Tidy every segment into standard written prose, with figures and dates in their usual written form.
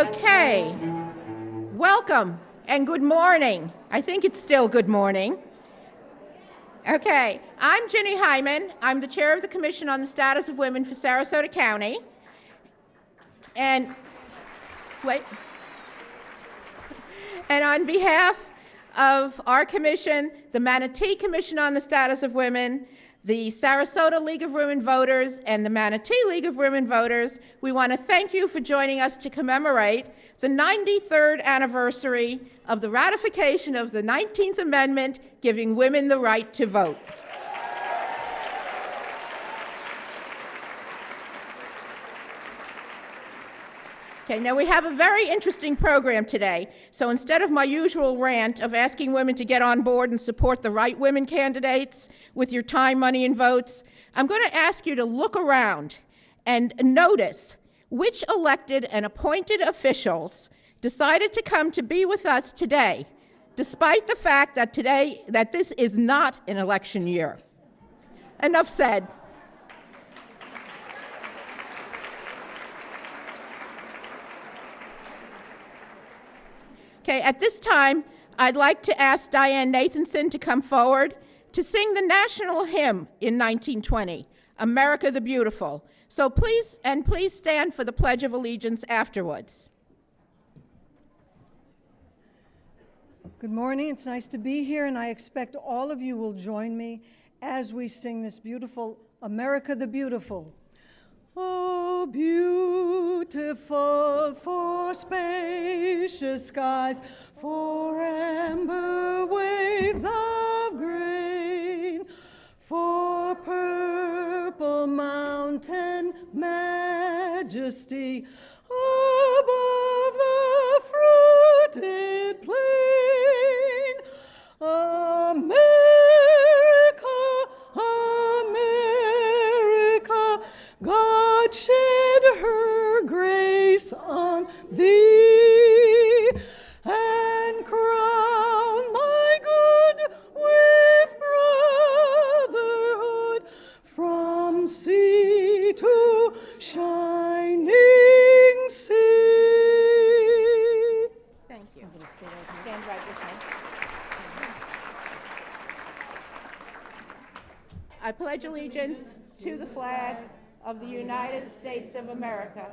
Okay, welcome and good morning. I think it's still good morning. Okay, I'm Ginny Hyman. I'm the chair of the Commission on the Status of Women for Sarasota County. And on behalf of our commission, the Manatee Commission on the Status of Women, the Sarasota League of Women Voters, and the Manatee League of Women Voters, we want to thank you for joining us to commemorate the 93rd anniversary of the ratification of the 19th Amendment, giving women the right to vote. Okay, now we have a very interesting program today. So instead of my usual rant of asking women to get on board and support the right women candidates with your time, money, and votes, I'm going to ask you to look around and notice which elected and appointed officials decided to come to be with us today, despite the fact that this is not an election year. Enough said. Okay, at this time, I'd like to ask Diane Nathanson to come forward to sing the national hymn in 1920, America the Beautiful. So please stand for the Pledge of Allegiance afterwards. Good morning, it's nice to be here, and I expect all of you will join me as we sing this beautiful America the Beautiful. Oh, beautiful for spacious skies, for amber waves of grain, for purple mountain majesty, above the fruited plain. America, America, God shed her grace on thee, and crown thy good with brotherhood, from sea to shining sea. Thank you. Stand right with me. I pledge allegiance to the flag of the United States of America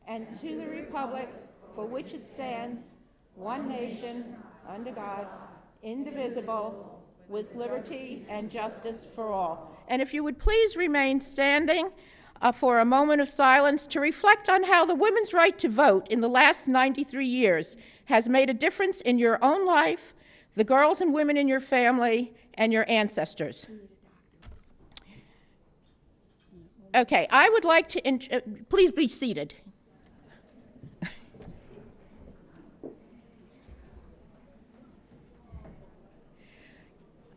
and to the republic for which it stands, one nation, under God, indivisible, with liberty and justice for all. And if you would please remain standing for a moment of silence to reflect on how the women's right to vote in the last 93 years has made a difference in your own life, the girls and women in your family, and your ancestors. Okay, I would like to, please be seated.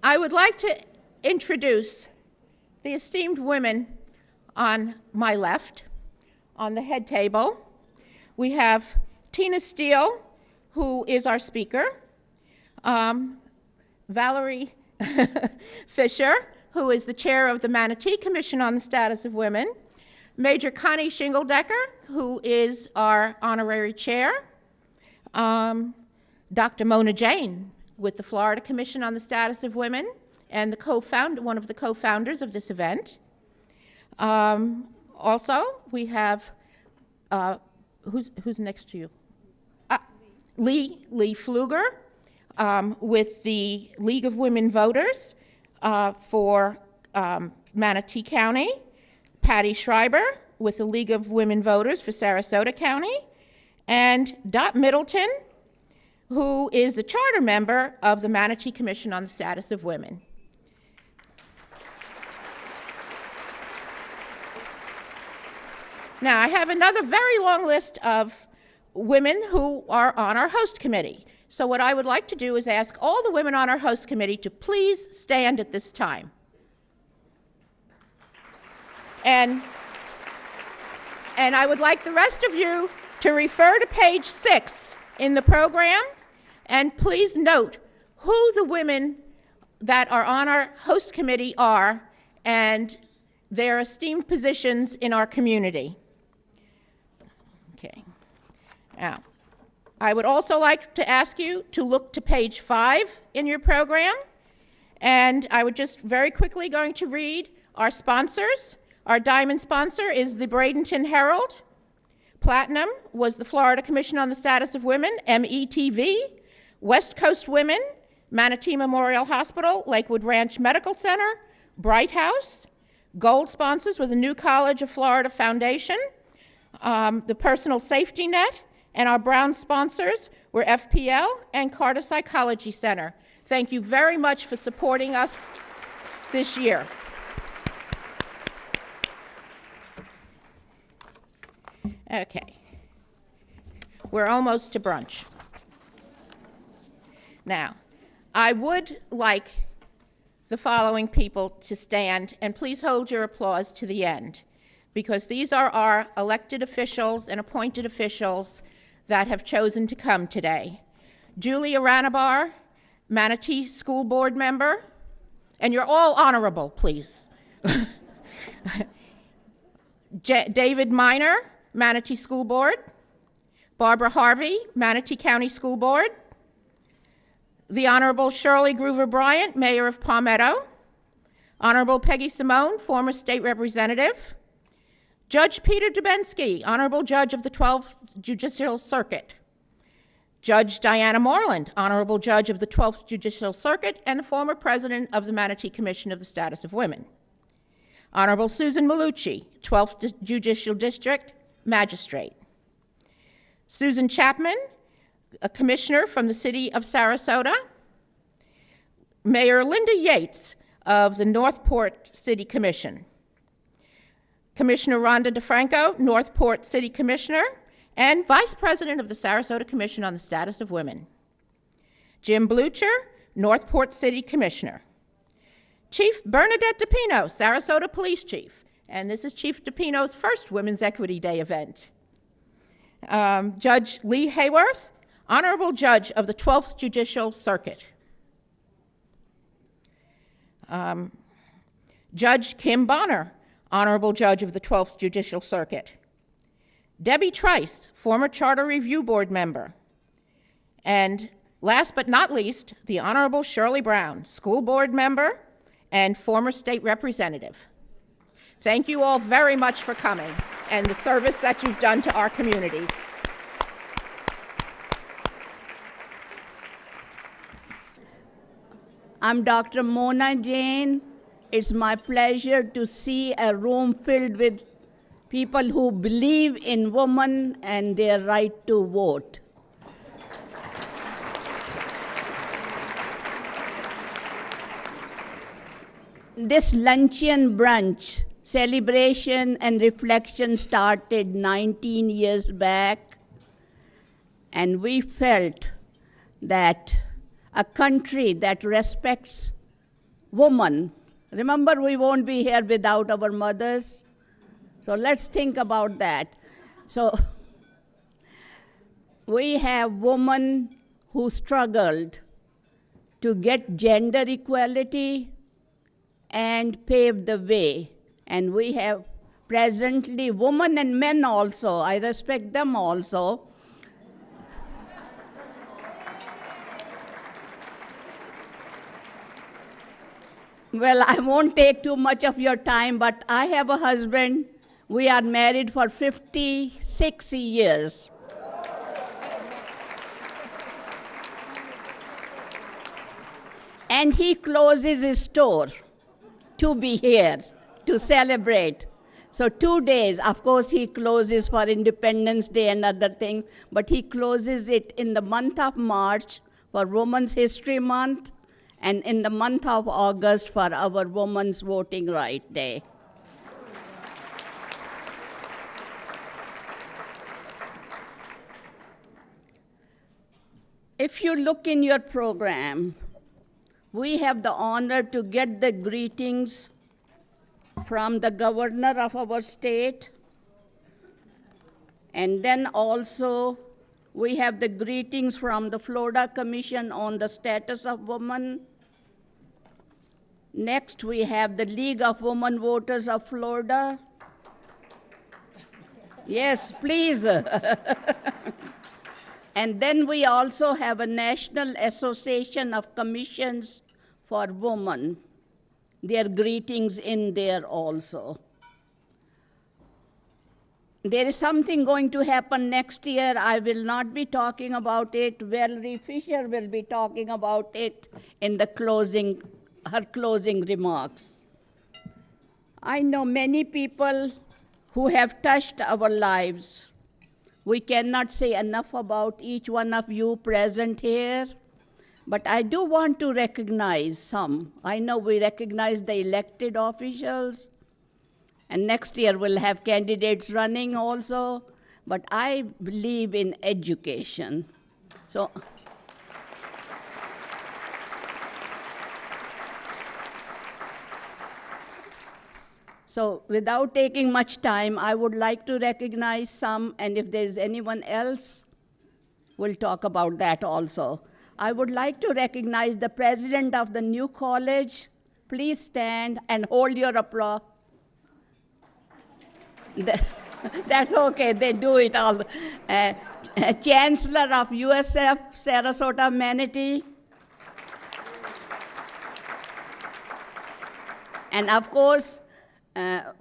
I would like to introduce the esteemed women on my left, on the head table. We have Tina Steele, who is our speaker, Valerie Fisher, who is the chair of the Manatee Commission on the Status of Women, Major Connie Shingledecker, who is our honorary chair, Dr. Mona Jane with the Florida Commission on the Status of Women, and one of the co-founders of this event. Also, we have who's next to you? Lee Pfluger, with the League of Women Voters for Manatee County, Patty Schreiber with the League of Women Voters for Sarasota County, and Dot Middleton, who is the charter member of the Manatee Commission on the Status of Women. Now, I have another very long list of women who are on our host committee. So what I would like to do is ask all the women on our host committee to please stand at this time. And I would like the rest of you to refer to page 6 in the program, and please note who the women that are on our host committee are and their esteemed positions in our community. Okay. Now, I would also like to ask you to look to page 5 in your program, and I would just very quickly going to read our sponsors. Our diamond sponsor is the Bradenton Herald. Platinum was the Florida Commission on the Status of Women, METV. West Coast Women, Manatee Memorial Hospital, Lakewood Ranch Medical Center, Bright House. Gold sponsors were the New College of Florida Foundation, the Personal Safety Net, and our brown sponsors were FPL and Carter Psychology Center. Thank you very much for supporting us this year. Okay, we're almost to brunch. Now, I would like the following people to stand, and please hold your applause to the end, because these are our elected officials and appointed officials that have chosen to come today. Julia Ranabar, Manatee School Board member, and you're all honorable, please. David Miner, Manatee School Board. Barbara Harvey, Manatee County School Board. The Honorable Shirley Groover Bryant, Mayor of Palmetto. Honorable Peggy Simone, former state representative. Judge Peter Dubensky, Honorable Judge of the 12th Judicial Circuit. Judge Diana Moreland, Honorable Judge of the 12th Judicial Circuit and the former President of the Manatee Commission of the Status of Women. Honorable Susan Malucci, 12th Judicial District Magistrate. Susan Chapman, a commissioner from the city of Sarasota. Mayor Linda Yates of the Northport City Commission. Commissioner Rhonda DeFranco, Northport City Commissioner, and Vice President of the Sarasota Commission on the Status of Women. Jim Blucher, Northport City Commissioner. Chief Bernadette DePino, Sarasota Police Chief, and this is Chief DePino's first Women's Equity Day event. Judge Lee Hayworth, Honorable Judge of the 12th Judicial Circuit. Judge Kim Bonner, Honorable Judge of the 12th Judicial Circuit. Debbie Trice, former Charter Review Board member. And last but not least, the Honorable Shirley Brown, School Board member and former state representative. Thank you all very much for coming and the service that you've done to our communities. I'm Dr. Mona Jain. It's my pleasure to see a room filled with people who believe in women and their right to vote. This luncheon brunch celebration and reflection started 19 years back, and we felt that a country that respects women, remember we won't be here without our mothers, so let's think about that. So we have women who struggled to get gender equality and pave the way. And we have presently women and men also, I respect them also. Well, I won't take too much of your time, but I have a husband We are married for 56 years. And he closes his store to be here, to celebrate. So 2 days, of course, he closes for Independence Day and other things, but he closes it in the month of March for Women's History Month, and in the month of August for our Women's Voting Rights Day. If you look in your program, we have the honor to get the greetings from the governor of our state, and then also we have the greetings from the Florida Commission on the Status of Women. Next, we have the League of Women Voters of Florida. Yes, please. And then we also have a National Association of Commissions for Women. Their greetings in there also. There is something going to happen next year. I will not be talking about it. Valerie Fisher will be talking about it in the her closing remarks. I know many people who have touched our lives. We cannot say enough about each one of you present here, but I do want to recognize some. I know we recognize the elected officials, and next year we'll have candidates running also, but I believe in education. So without taking much time, I would like to recognize some, and if there's anyone else, we'll talk about that also. I would like to recognize the president of the new college. Please stand and hold your applause. That's okay, they do it all. Chancellor of USF, Sarasota, Manatee. And of course,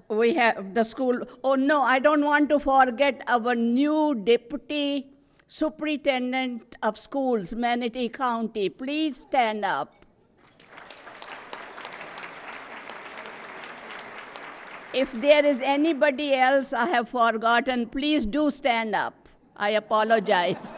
we have the school. Oh no, I don't want to forget our new deputy superintendent of schools, Manatee County. Please stand up. If there is anybody else I have forgotten, please do stand up. I apologize.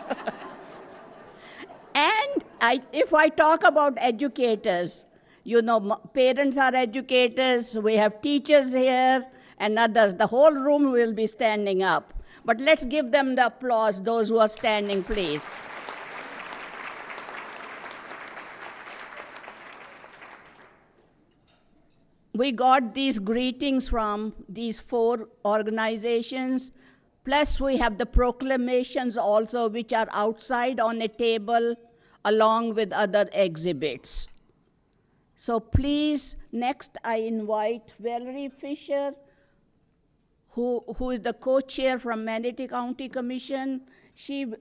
And if I talk about educators, you know, parents are educators, we have teachers here, and others. The whole room will be standing up. But let's give them the applause, those who are standing, please. We got these greetings from these 4 organizations, plus we have the proclamations also, which are outside on a table, along with other exhibits. So please, next I invite Valerie Fisher, who is the co-chair from Manatee County Commission,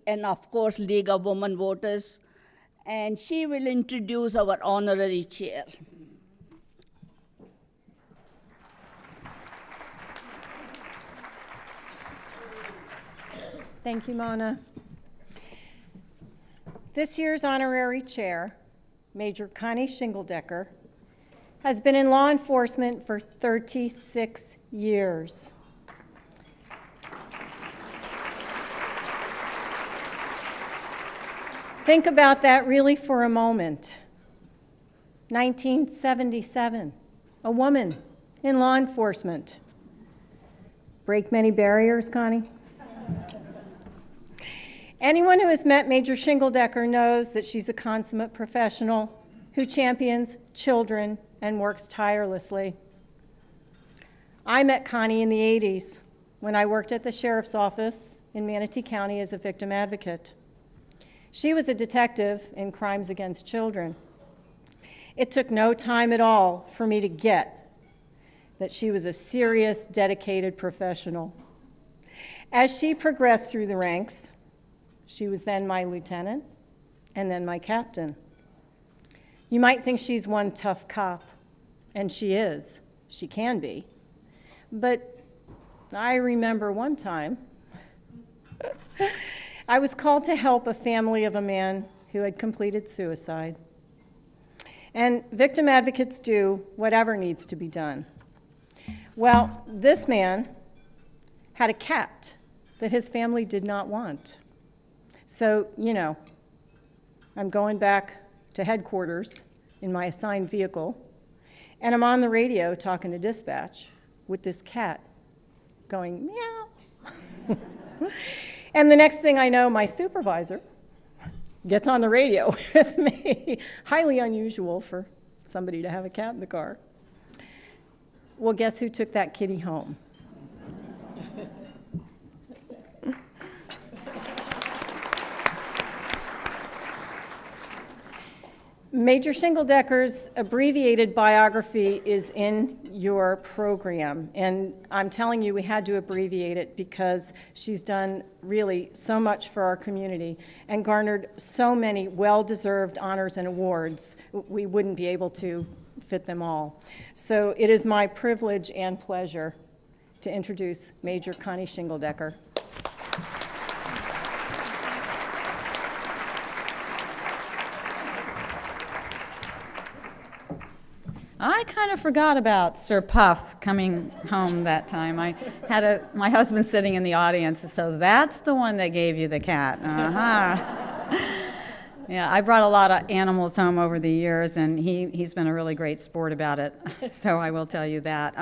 and of course League of Women Voters, and she will introduce our honorary chair. Thank you, Mona. This year's honorary chair, Major Connie Shingledecker, has been in law enforcement for 36 years. Think about that really for a moment. 1977, a woman in law enforcement. Break many barriers, Connie? Anyone who has met Major Shingledecker knows that she's a consummate professional who champions children and works tirelessly. I met Connie in the 80s when I worked at the sheriff's office in Manatee County as a victim advocate. She was a detective in crimes against children. It took no time at all for me to get that she was a serious, dedicated professional. As she progressed through the ranks, she was then my lieutenant and then my captain. You might think she's one tough cop, and she is. She can be. But I remember one time I was called to help a family of a man who had completed suicide. And victim advocates do whatever needs to be done. Well, this man had a cat that his family did not want. So, I'm going back to headquarters in my assigned vehicle, and I'm on the radio talking to dispatch with this cat going, meow. And the next thing I know, my supervisor gets on the radio with me. Highly unusual for somebody to have a cat in the car. Well, guess who took that kitty home? Major Shingledecker's abbreviated biography is in your program, and I'm telling you we had to abbreviate it because she's done really so much for our community and garnered so many well-deserved honors and awards, we wouldn't be able to fit them all. So it is my privilege and pleasure to introduce Major Connie Shingledecker. I kind of forgot about Sir Puff coming home that time. I had my husband sitting in the audience, so that's the one that gave you the cat. Uh-huh. Yeah, I brought a lot of animals home over the years, and he's been a really great sport about it, so I will tell you that.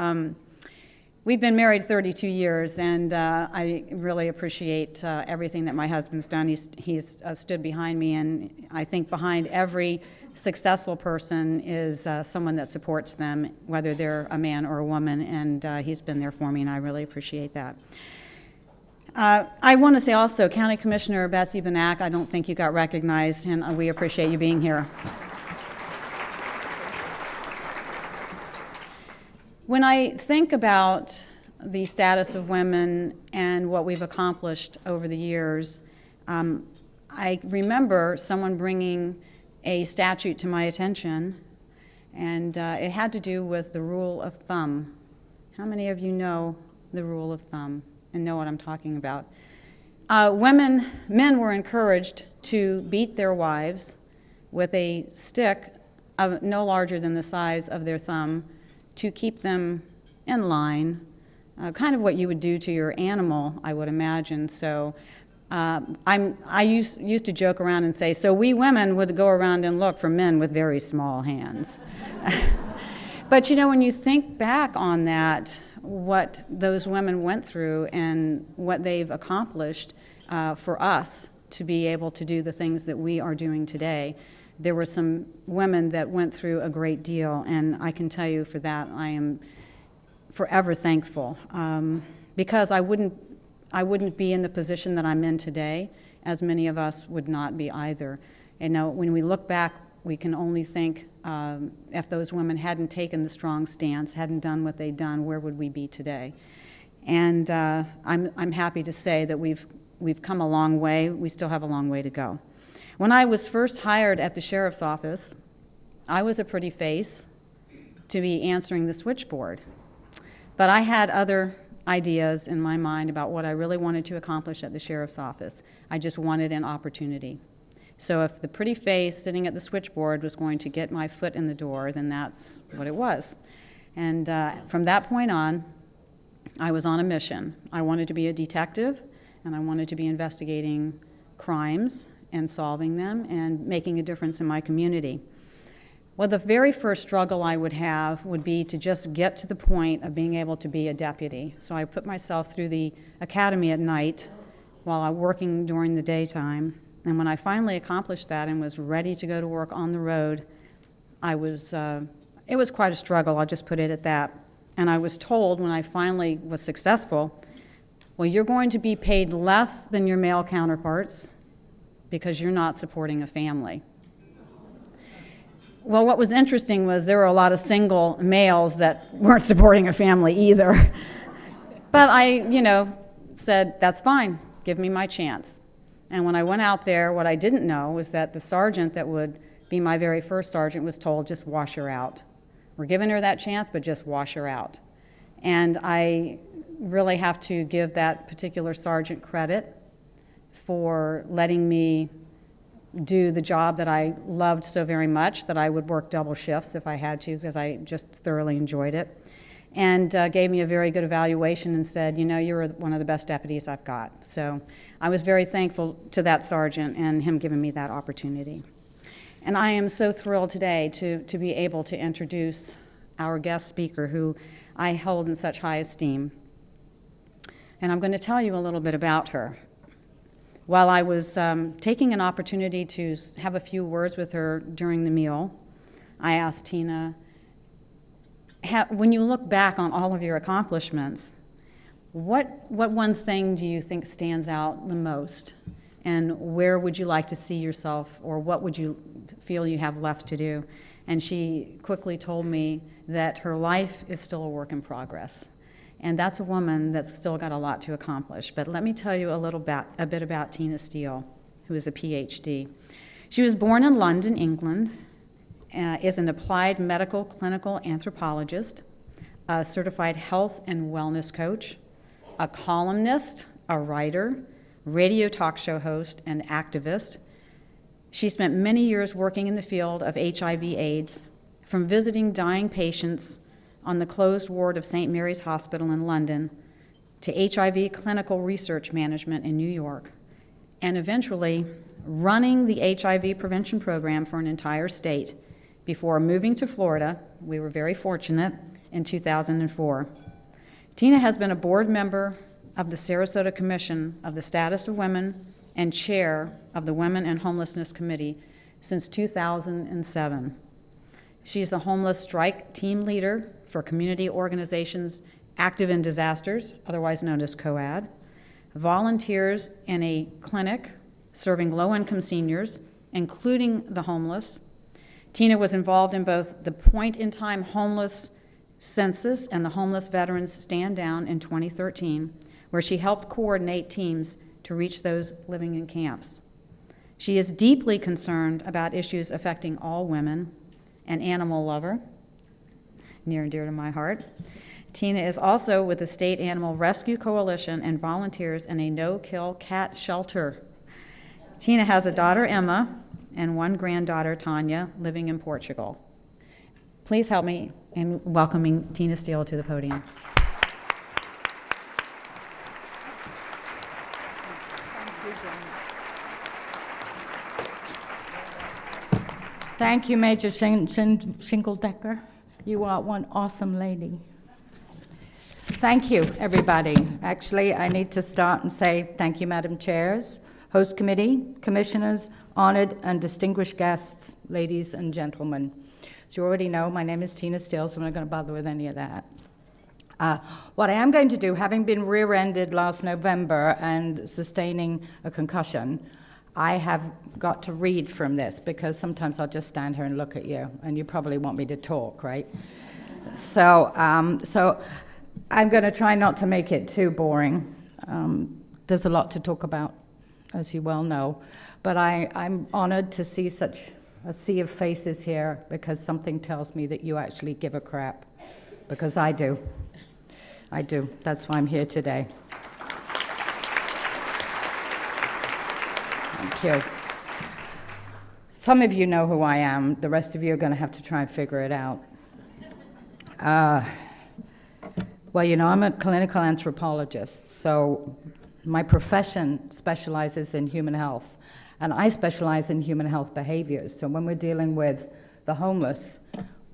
We've been married 32 years, and I really appreciate everything that my husband's done. He's stood behind me, and I think behind every successful person is someone that supports them, whether they're a man or a woman, and he's been there for me, and I really appreciate that. I want to say also, County Commissioner Betsy Benak, I don't think you got recognized, and we appreciate you being here. When I think about the status of women and what we've accomplished over the years, I remember someone bringing a statute to my attention, and it had to do with the rule of thumb. How many of you know the rule of thumb and know what I'm talking about? Men were encouraged to beat their wives with a stick of no larger than the size of their thumb to keep them in line, kind of what you would do to your animal, I would imagine. So I used to joke around and say, so we women would go around and look for men with very small hands. But when you think back on that, what those women went through and what they've accomplished for us to be able to do the things that we are doing today, there were some women that went through a great deal, and I can tell you for that I am forever thankful, because I wouldn't be in the position that I'm in today, as many of us would not be either. And now when we look back, we can only think if those women hadn't taken the strong stance, hadn't done what they'd done, where would we be today? And I'm happy to say that we've come a long way. We still have a long way to go. When I was first hired at the sheriff's office, I was a pretty face to be answering the switchboard. But I had other ideas in my mind about what I really wanted to accomplish at the sheriff's office. I just wanted an opportunity. So if the pretty face sitting at the switchboard was going to get my foot in the door, then that's what it was. And from that point on, I was on a mission. I wanted to be a detective, and I wanted to be investigating crimes and solving them and making a difference in my community. Well, the very first struggle I would have would be to just get to the point of being able to be a deputy. So I put myself through the academy at night while I'm working during the daytime. And when I finally accomplished that and was ready to go to work on the road, it was quite a struggle, I'll just put it at that. And I was told when I finally was successful, well, you're going to be paid less than your male counterparts because you're not supporting a family. Well, what was interesting was there were a lot of single males that weren't supporting a family either. But I, said, that's fine, give me my chance. And when I went out there, what I didn't know was that the sergeant that would be my very first sergeant was told, just wash her out. We're giving her that chance, but just wash her out. And I really have to give that particular sergeant credit for letting me do the job that I loved so very much that I would work double shifts if I had to, because I just thoroughly enjoyed it, and gave me a very good evaluation and said, you know, you're one of the best deputies I've got. So I was very thankful to that sergeant and him giving me that opportunity. And I am so thrilled today to be able to introduce our guest speaker, who I hold in such high esteem. And I'm going to tell you a little bit about her. While I was taking an opportunity to have a few words with her during the meal, I asked Tina, when you look back on all of your accomplishments, what one thing do you think stands out the most? And where would you like to see yourself, or what would you feel you have left to do? And she quickly told me that her life is still a work in progress. And that's a woman that's still got a lot to accomplish. But let me tell you a bit about Tina Steele, who is a PhD. She was born in London, England, is an applied medical clinical anthropologist, a certified health and wellness coach, a columnist, a writer, radio talk show host, and activist. She spent many years working in the field of HIV/AIDS, from visiting dying patients on the closed ward of St. Mary's Hospital in London to HIV clinical research management in New York, and eventually running the HIV prevention program for an entire state before moving to Florida. We were very fortunate in 2004. Tina has been a board member of the Sarasota Commission of the Status of Women and chair of the Women and Homelessness Committee since 2007. She is the homeless strike team leader for community organizations active in disasters, otherwise known as HYATT, volunteers in a clinic serving low-income seniors, including the homeless. Tina was involved in both the point-in-time homeless census and the homeless veterans stand down in 2013, where she helped coordinate teams to reach those living in camps. She is deeply concerned about issues affecting all women, an animal lover, near and dear to my heart. Tina is also with the State Animal Rescue Coalition and volunteers in a no-kill cat shelter. Tina has a daughter, Emma, and one granddaughter, Tanya, living in Portugal. Please help me in welcoming Tina Steele to the podium. Thank you, Major Shingle-Decker. You are one awesome lady. Thank you, everybody. Actually, I need to start and say thank you, Madam Chairs, host committee, commissioners, honored and distinguished guests, ladies and gentlemen. As you already know, my name is Tina Steele, so I'm not going to bother with any of that. What I am going to do, having been rear-ended last November and sustaining a concussion, I have got to read from this, because sometimes I'll just stand here and look at you, and you probably want me to talk, right? So I'm going to try not to make it too boring. There's a lot to talk about, as you well know, but I'm honored to see such a sea of faces here, because something tells me that you actually give a crap, because I do. I do. That's why I'm here today. Thank you. Some of you know who I am. The rest of you are going to have to try and figure it out. Well, you know, I'm a clinical anthropologist, so my profession specializes in human health, and I specialize in human health behaviors. So when we're dealing with the homeless,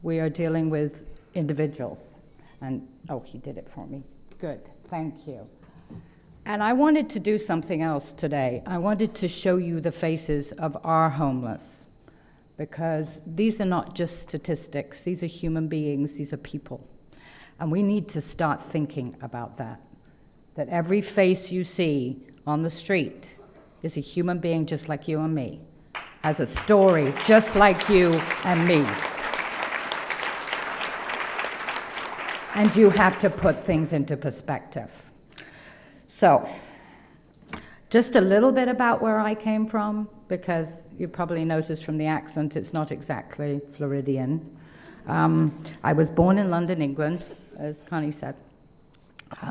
we are dealing with individuals. And, oh, he did it for me. Good, thank you. And I wanted to do something else today. I wanted to show you the faces of our homeless, because these are not just statistics. These are human beings. These are people. And we need to start thinking about that every face you see on the street is a human being just like you and me, has a story just like you and me. And you have to put things into perspective. So, just a little bit about where I came from, because you probably noticed from the accent it's not exactly Floridian. I was born in London, England, as Connie said.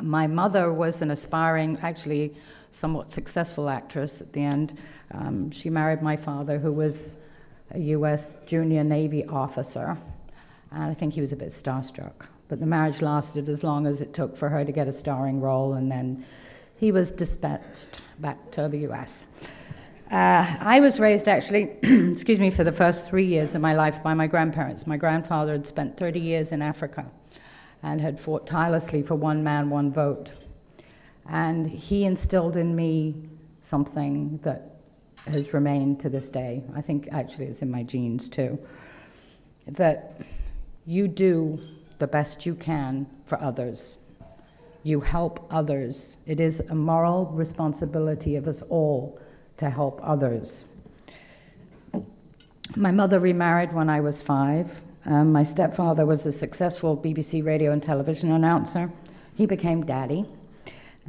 My mother was an aspiring, actually somewhat successful actress at the end. She married my father, who was a U.S. junior Navy officer, and I think he was a bit starstruck. But the marriage lasted as long as it took for her to get a starring role, and then he was dispatched back to the U.S. I was raised, actually, excuse me, for the first 3 years of my life by my grandparents. My grandfather had spent 30 years in Africa and had fought tirelessly for one man, one vote. And he instilled in me something that has remained to this day. I think actually it's in my genes too, that you do the best you can for others. You help others. It is a moral responsibility of us all to help others. My mother remarried when I was 5. My stepfather was a successful BBC radio and television announcer. He became daddy.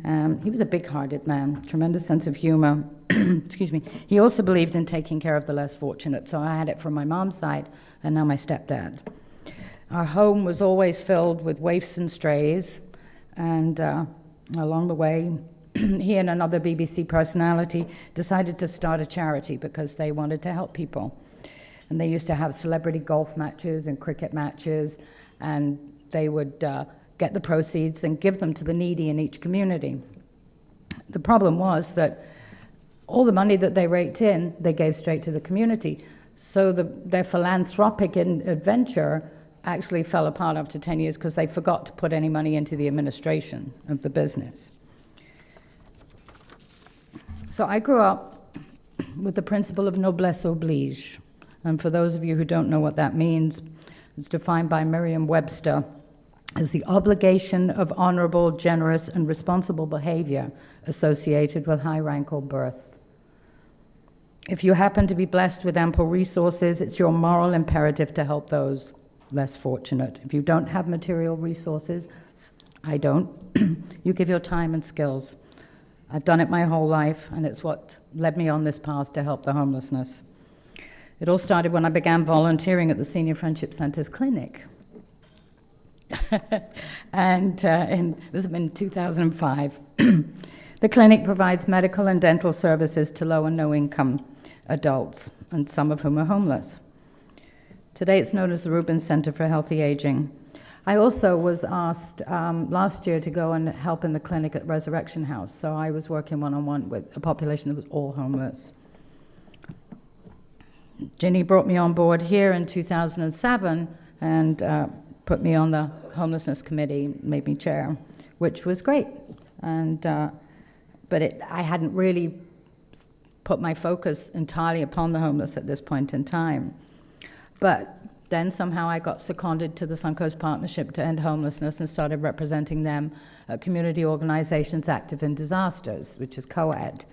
He was a big-hearted man, tremendous sense of humor. Excuse me. He also believed in taking care of the less fortunate, so I had it from my mom's side and now my stepdad. Our home was always filled with waifs and strays, and along the way, he and another BBC personality decided to start a charity because they wanted to help people. And they used to have celebrity golf matches and cricket matches, and they would get the proceeds and give them to the needy in each community. The problem was that all the money that they raked in, they gave straight to the community. So their philanthropic adventure actually fell apart after 10 years because they forgot to put any money into the administration of the business. So I grew up with the principle of noblesse oblige. And for those of you who don't know what that means, it's defined by Merriam-Webster as the obligation of honorable, generous, and responsible behavior associated with high rank or birth. If you happen to be blessed with ample resources, it's your moral imperative to help those less fortunate. If you don't have material resources, I don't, you give your time and skills. I've done it my whole life, and it's what led me on this path to help the homelessness. It all started when I began volunteering at the Senior Friendship Center's clinic. And it was in 2005. The clinic provides medical and dental services to low and no income adults, and some of whom are homeless. Today it's known as the Rubin Center for Healthy Aging. I also was asked last year to go and help in the clinic at Resurrection House, so I was working one-on-one with a population that was all homeless. Ginny brought me on board here in 2007 and put me on the homelessness committee, made me chair, which was great. And but I hadn't really put my focus entirely upon the homeless at this point in time. But then somehow I got seconded to the Suncoast Partnership to End Homelessness and started representing them at community organizations active in disasters, which is HYATT.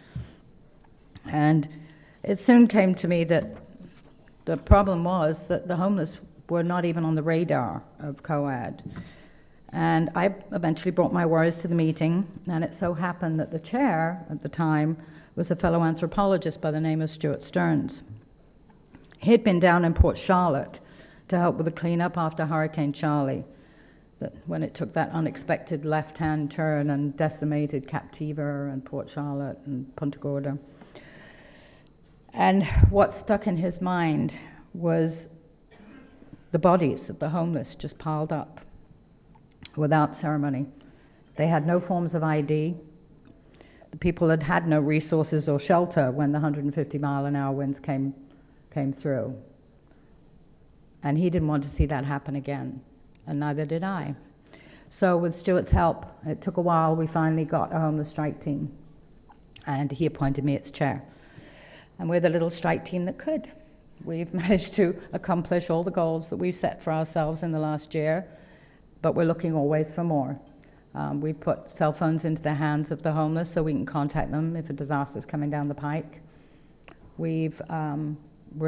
And it soon came to me that the problem was that the homeless were not even on the radar of HYATT. And I eventually brought my worries to the meeting, and it so happened that the chair at the time was a fellow anthropologist by the name of Stuart Stearns. He'd been down in Port Charlotte to help with the cleanup after Hurricane Charlie, when it took that unexpected left-hand turn and decimated Captiva and Port Charlotte and Punta Gorda. And what stuck in his mind was the bodies of the homeless just piled up without ceremony. They had no forms of ID. The people had had no resources or shelter when the 150-mile-an-hour winds came through. And he didn't want to see that happen again, and neither did I. So with Stuart's help, it took a while, we finally got a homeless strike team, and he appointed me its chair. And we're the little strike team that could. We've managed to accomplish all the goals that we've set for ourselves in the last year, but we're looking always for more. We put cell phones into the hands of the homeless so we can contact them if a disaster is coming down the pike. We're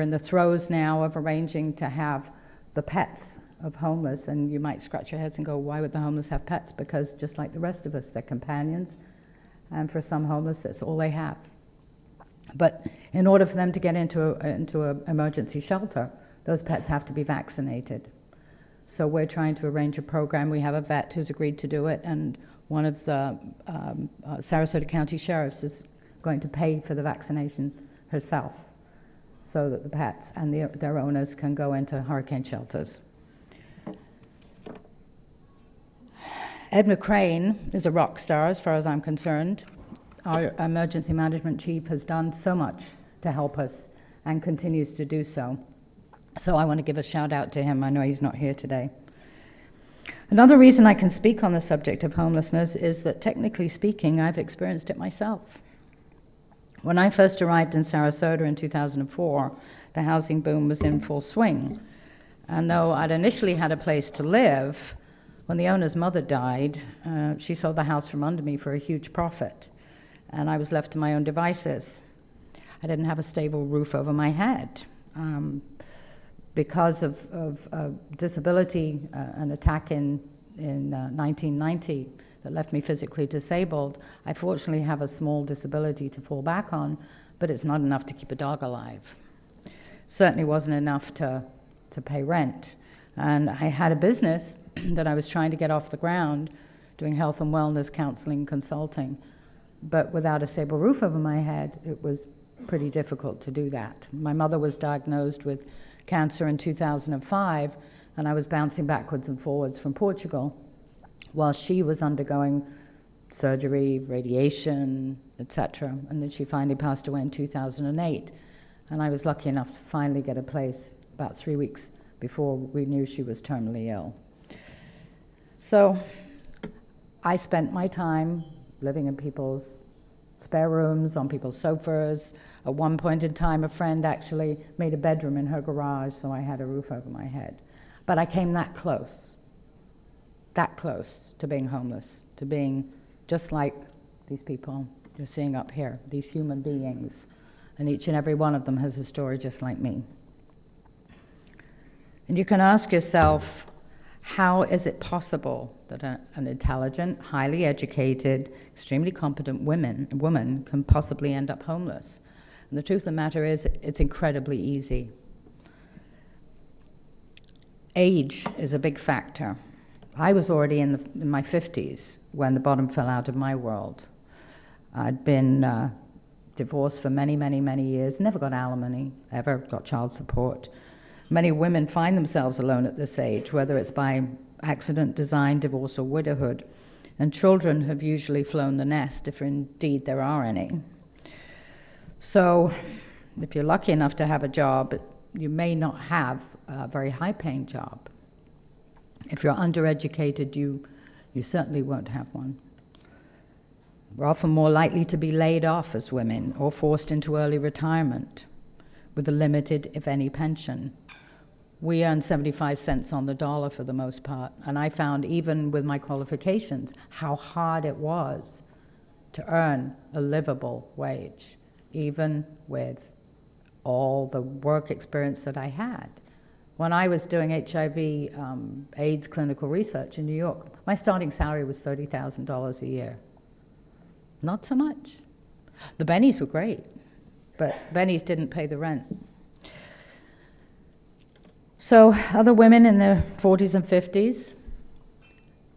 in the throes now of arranging to have the pets of homeless, and you might scratch your heads and go, why would the homeless have pets? Because just like the rest of us, they're companions, and for some homeless, that's all they have. But in order for them to get into an emergency shelter, those pets have to be vaccinated. So we're trying to arrange a program. We have a vet who's agreed to do it, and one of the Sarasota County sheriffs is going to pay for the vaccination herself so that the pets and their owners can go into hurricane shelters. Ed McCrane is a rock star as far as I'm concerned. Our emergency management chief has done so much to help us and continues to do so. So I want to give a shout out to him. I know he's not here today. Another reason I can speak on the subject of homelessness is that, technically speaking, I've experienced it myself. When I first arrived in Sarasota in 2004, the housing boom was in full swing. And though I'd initially had a place to live, when the owner's mother died, she sold the house from under me for a huge profit, and I was left to my own devices. I didn't have a stable roof over my head. Because of disability, an attack in 1990 that left me physically disabled, I fortunately have a small disability to fall back on, but it's not enough to keep a dog alive. Certainly wasn't enough to pay rent. And I had a business that I was trying to get off the ground, doing health and wellness counseling, consulting. But without a stable roof over my head, it was pretty difficult to do that. My mother was diagnosed with cancer in 2005, and I was bouncing backwards and forwards from Portugal while she was undergoing surgery, radiation, etc. And then she finally passed away in 2008. And I was lucky enough to finally get a place about 3 weeks before we knew she was terminally ill. So I spent my time living in people's spare rooms, on people's sofas. At one point in time, a friend actually made a bedroom in her garage so I had a roof over my head. But I came that close to being homeless, to being just like these people you're seeing up here, these human beings. And each and every one of them has a story just like me. And you can ask yourself, how is it possible that an intelligent, highly educated, extremely competent woman can possibly end up homeless? And the truth of the matter is, it's incredibly easy. Age is a big factor. I was already in my 50s when the bottom fell out of my world. I'd been divorced for many, many, many years, never got alimony, ever got child support. Many women find themselves alone at this age, whether it's by accident, design, divorce, or widowhood. And children have usually flown the nest, if indeed there are any. So if you're lucky enough to have a job, you may not have a very high-paying job. If you're undereducated, you certainly won't have one. We're often more likely to be laid off as women or forced into early retirement with a limited, if any, pension. We earn 75 cents on the dollar for the most part, and I found, even with my qualifications, how hard it was to earn a livable wage, even with all the work experience that I had. When I was doing HIV AIDS clinical research in New York, my starting salary was $30,000 a year. Not so much. The bennies were great, but bennies didn't pay the rent. So other women in their 40s and 50s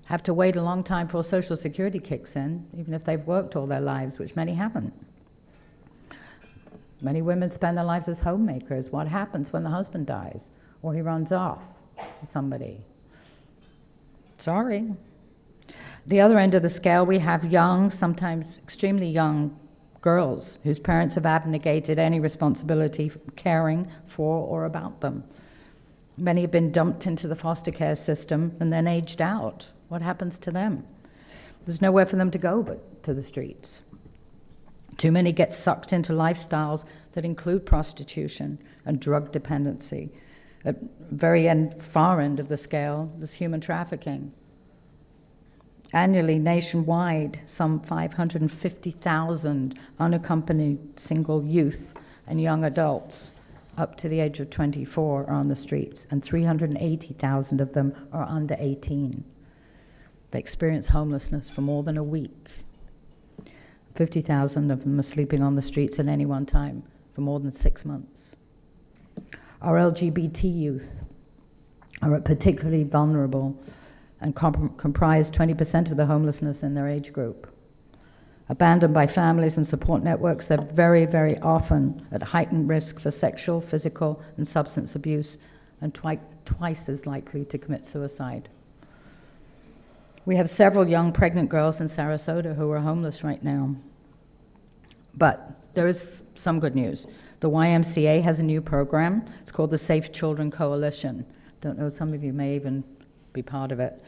have to wait a long time before Social Security kicks in, even if they've worked all their lives, which many haven't. Many women spend their lives as homemakers. What happens when the husband dies or he runs off with somebody? Sorry. The other end of the scale, we have young, sometimes extremely young girls whose parents have abnegated any responsibility for caring for or about them. Many have been dumped into the foster care system and then aged out. What happens to them? There's nowhere for them to go but to the streets. Too many get sucked into lifestyles that include prostitution and drug dependency. At very far end of the scale, there's human trafficking. Annually, nationwide, some 550,000 unaccompanied single youth and young adults up to the age of 24 are on the streets, and 380,000 of them are under 18. They experience homelessness for more than a week. 50,000 of them are sleeping on the streets at any one time for more than 6 months. Our LGBT youth are particularly vulnerable and comprise 20% of the homelessness in their age group. Abandoned by families and support networks, they're very, very often at heightened risk for sexual, physical, and substance abuse, and twice as likely to commit suicide. We have several young pregnant girls in Sarasota who are homeless right now. But there is some good news. The YMCA has a new program. It's called the Safe Children Coalition. Don't know, some of you may even be part of it.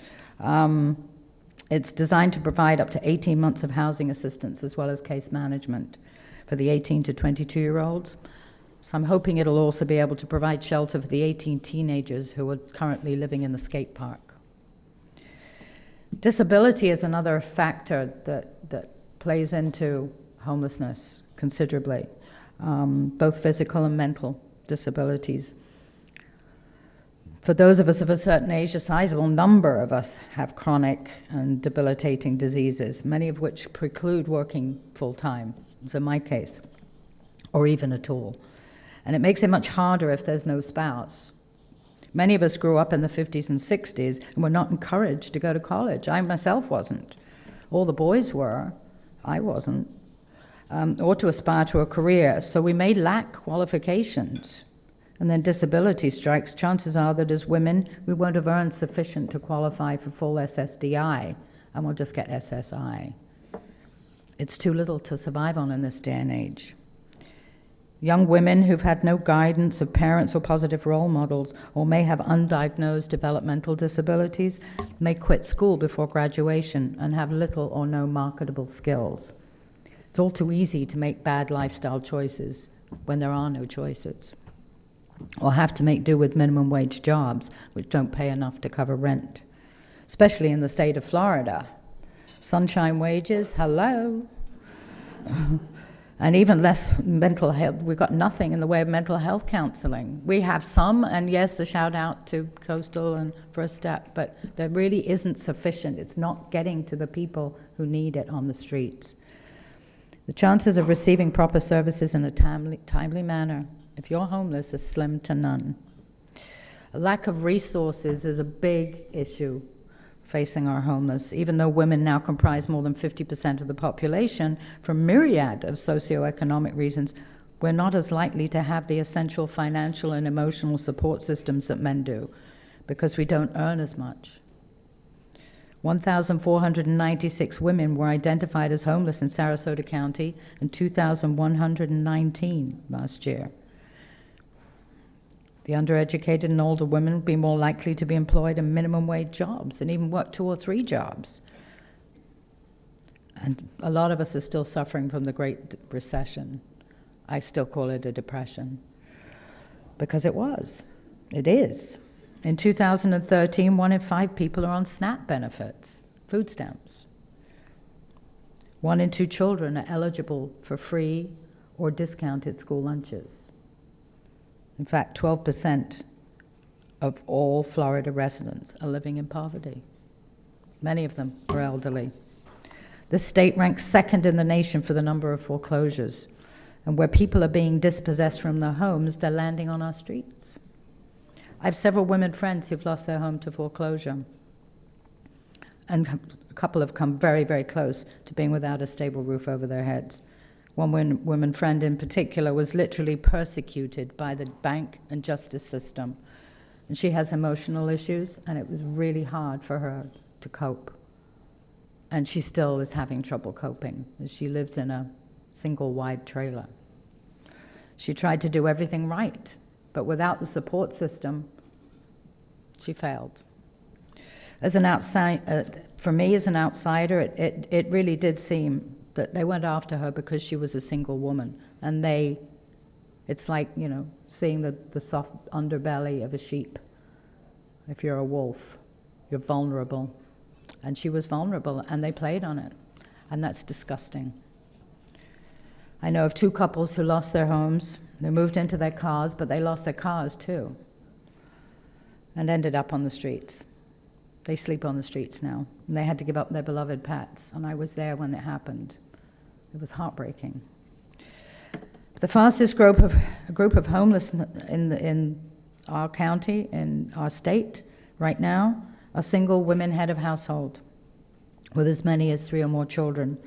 It's designed to provide up to 18 months of housing assistance as well as case management for the 18 to 22-year-olds. So I'm hoping it'll also be able to provide shelter for the 18 teenagers who are currently living in the skate park. Disability is another factor that plays into homelessness considerably, both physical and mental disabilities. For those of us of a certain age, a sizable number of us have chronic and debilitating diseases, many of which preclude working full-time, as in my case, or even at all. And it makes it much harder if there's no spouse. Many of us grew up in the 50s and 60s and were not encouraged to go to college. I myself wasn't. All the boys were. I wasn't. Or to aspire to a career. So we may lack qualifications. And then disability strikes. Chances are that as women, we won't have earned sufficient to qualify for full SSDI, and we'll just get SSI. It's too little to survive on in this day and age. Young women who've had no guidance of parents or positive role models, or may have undiagnosed developmental disabilities, may quit school before graduation and have little or no marketable skills. It's all too easy to make bad lifestyle choices when there are no choices, or have to make do with minimum wage jobs which don't pay enough to cover rent, especially in the state of Florida. Sunshine wages, hello. And even less mental health. We've got nothing in the way of mental health counseling. We have some, and yes, the shout out to Coastal and First Step, but there really isn't sufficient. It's not getting to the people who need it on the streets. The chances of receiving proper services in a timely manner, if you're homeless, is slim to none. A lack of resources is a big issue facing our homeless, even though women now comprise more than 50% of the population. For a myriad of socioeconomic reasons, we're not as likely to have the essential financial and emotional support systems that men do, because we don't earn as much. 1,496 women were identified as homeless in Sarasota County, and 2,119 last year. The undereducated and older women would be more likely to be employed in minimum wage jobs and even work 2 or 3 jobs. And a lot of us are still suffering from the Great Recession. I still call it a depression, because it was. It is. In 2013, 1 in 5 people are on SNAP benefits, food stamps. 1 in 2 children are eligible for free or discounted school lunches. In fact, 12% of all Florida residents are living in poverty. Many of them are elderly. This state ranks 2nd in the nation for the number of foreclosures. And where people are being dispossessed from their homes, they're landing on our streets. I have several women friends who've lost their home to foreclosure. And a couple have come very, very close to being without a stable roof over their heads. One woman friend in particular was literally persecuted by the bank and justice system. And she has emotional issues, and it was really hard for her to cope. And she still is having trouble coping, as she lives in a single wide trailer. She tried to do everything right, but without the support system, she failed. As an outside, for me as an outsider, it really did seem that they went after her because she was a single woman. And it's like, you know, seeing the soft underbelly of a sheep. If you're a wolf, you're vulnerable. And she was vulnerable, and they played on it. And that's disgusting. I know of 2 couples who lost their homes. They moved into their cars, but they lost their cars too, and ended up on the streets. They sleep on the streets now, and they had to give up their beloved pets, and I was there when it happened. It was heartbreaking. The fastest group of homeless in our county, in our state, right now, a single women head of household with as many as 3 or more children.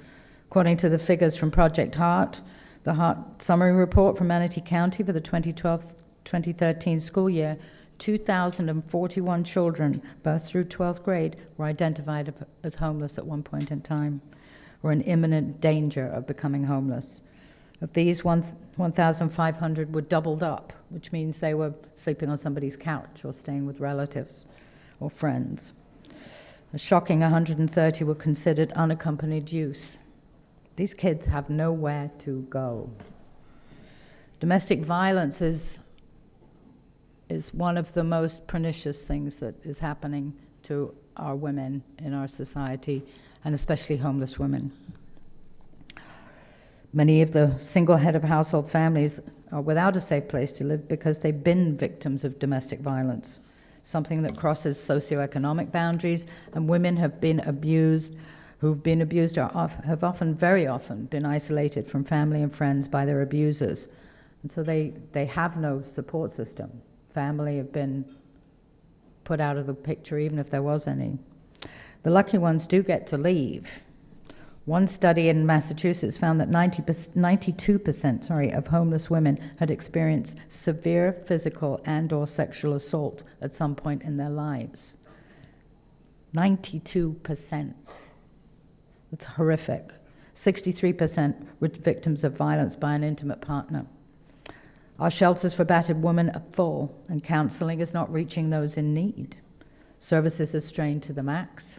According to the figures from Project HYATT, the HYATT summary report from Manatee County for the 2012-2013 school year, 2,041 children, both through 12th grade, were identified as homeless at one point in time, or in imminent danger of becoming homeless. Of these, 1,500 were doubled up, which means they were sleeping on somebody's couch or staying with relatives or friends. A shocking 130 were considered unaccompanied youth. These kids have nowhere to go. Domestic violence is one of the most pernicious things that is happening to our women in our society, and especially homeless women. Many of the single head of household families are without a safe place to live because they've been victims of domestic violence, something that crosses socioeconomic boundaries, and women have been abused, who've been abused have often, very often, been isolated from family and friends by their abusers. And so they have no support system. Family have been put out of the picture, even if there was any. The lucky ones do get to leave. One study in Massachusetts found that 92% of homeless women had experienced severe physical and/or sexual assault at some point in their lives. 92%. That's horrific. 63% were victims of violence by an intimate partner. Our shelters for battered women are full, and counseling is not reaching those in need. Services are strained to the max,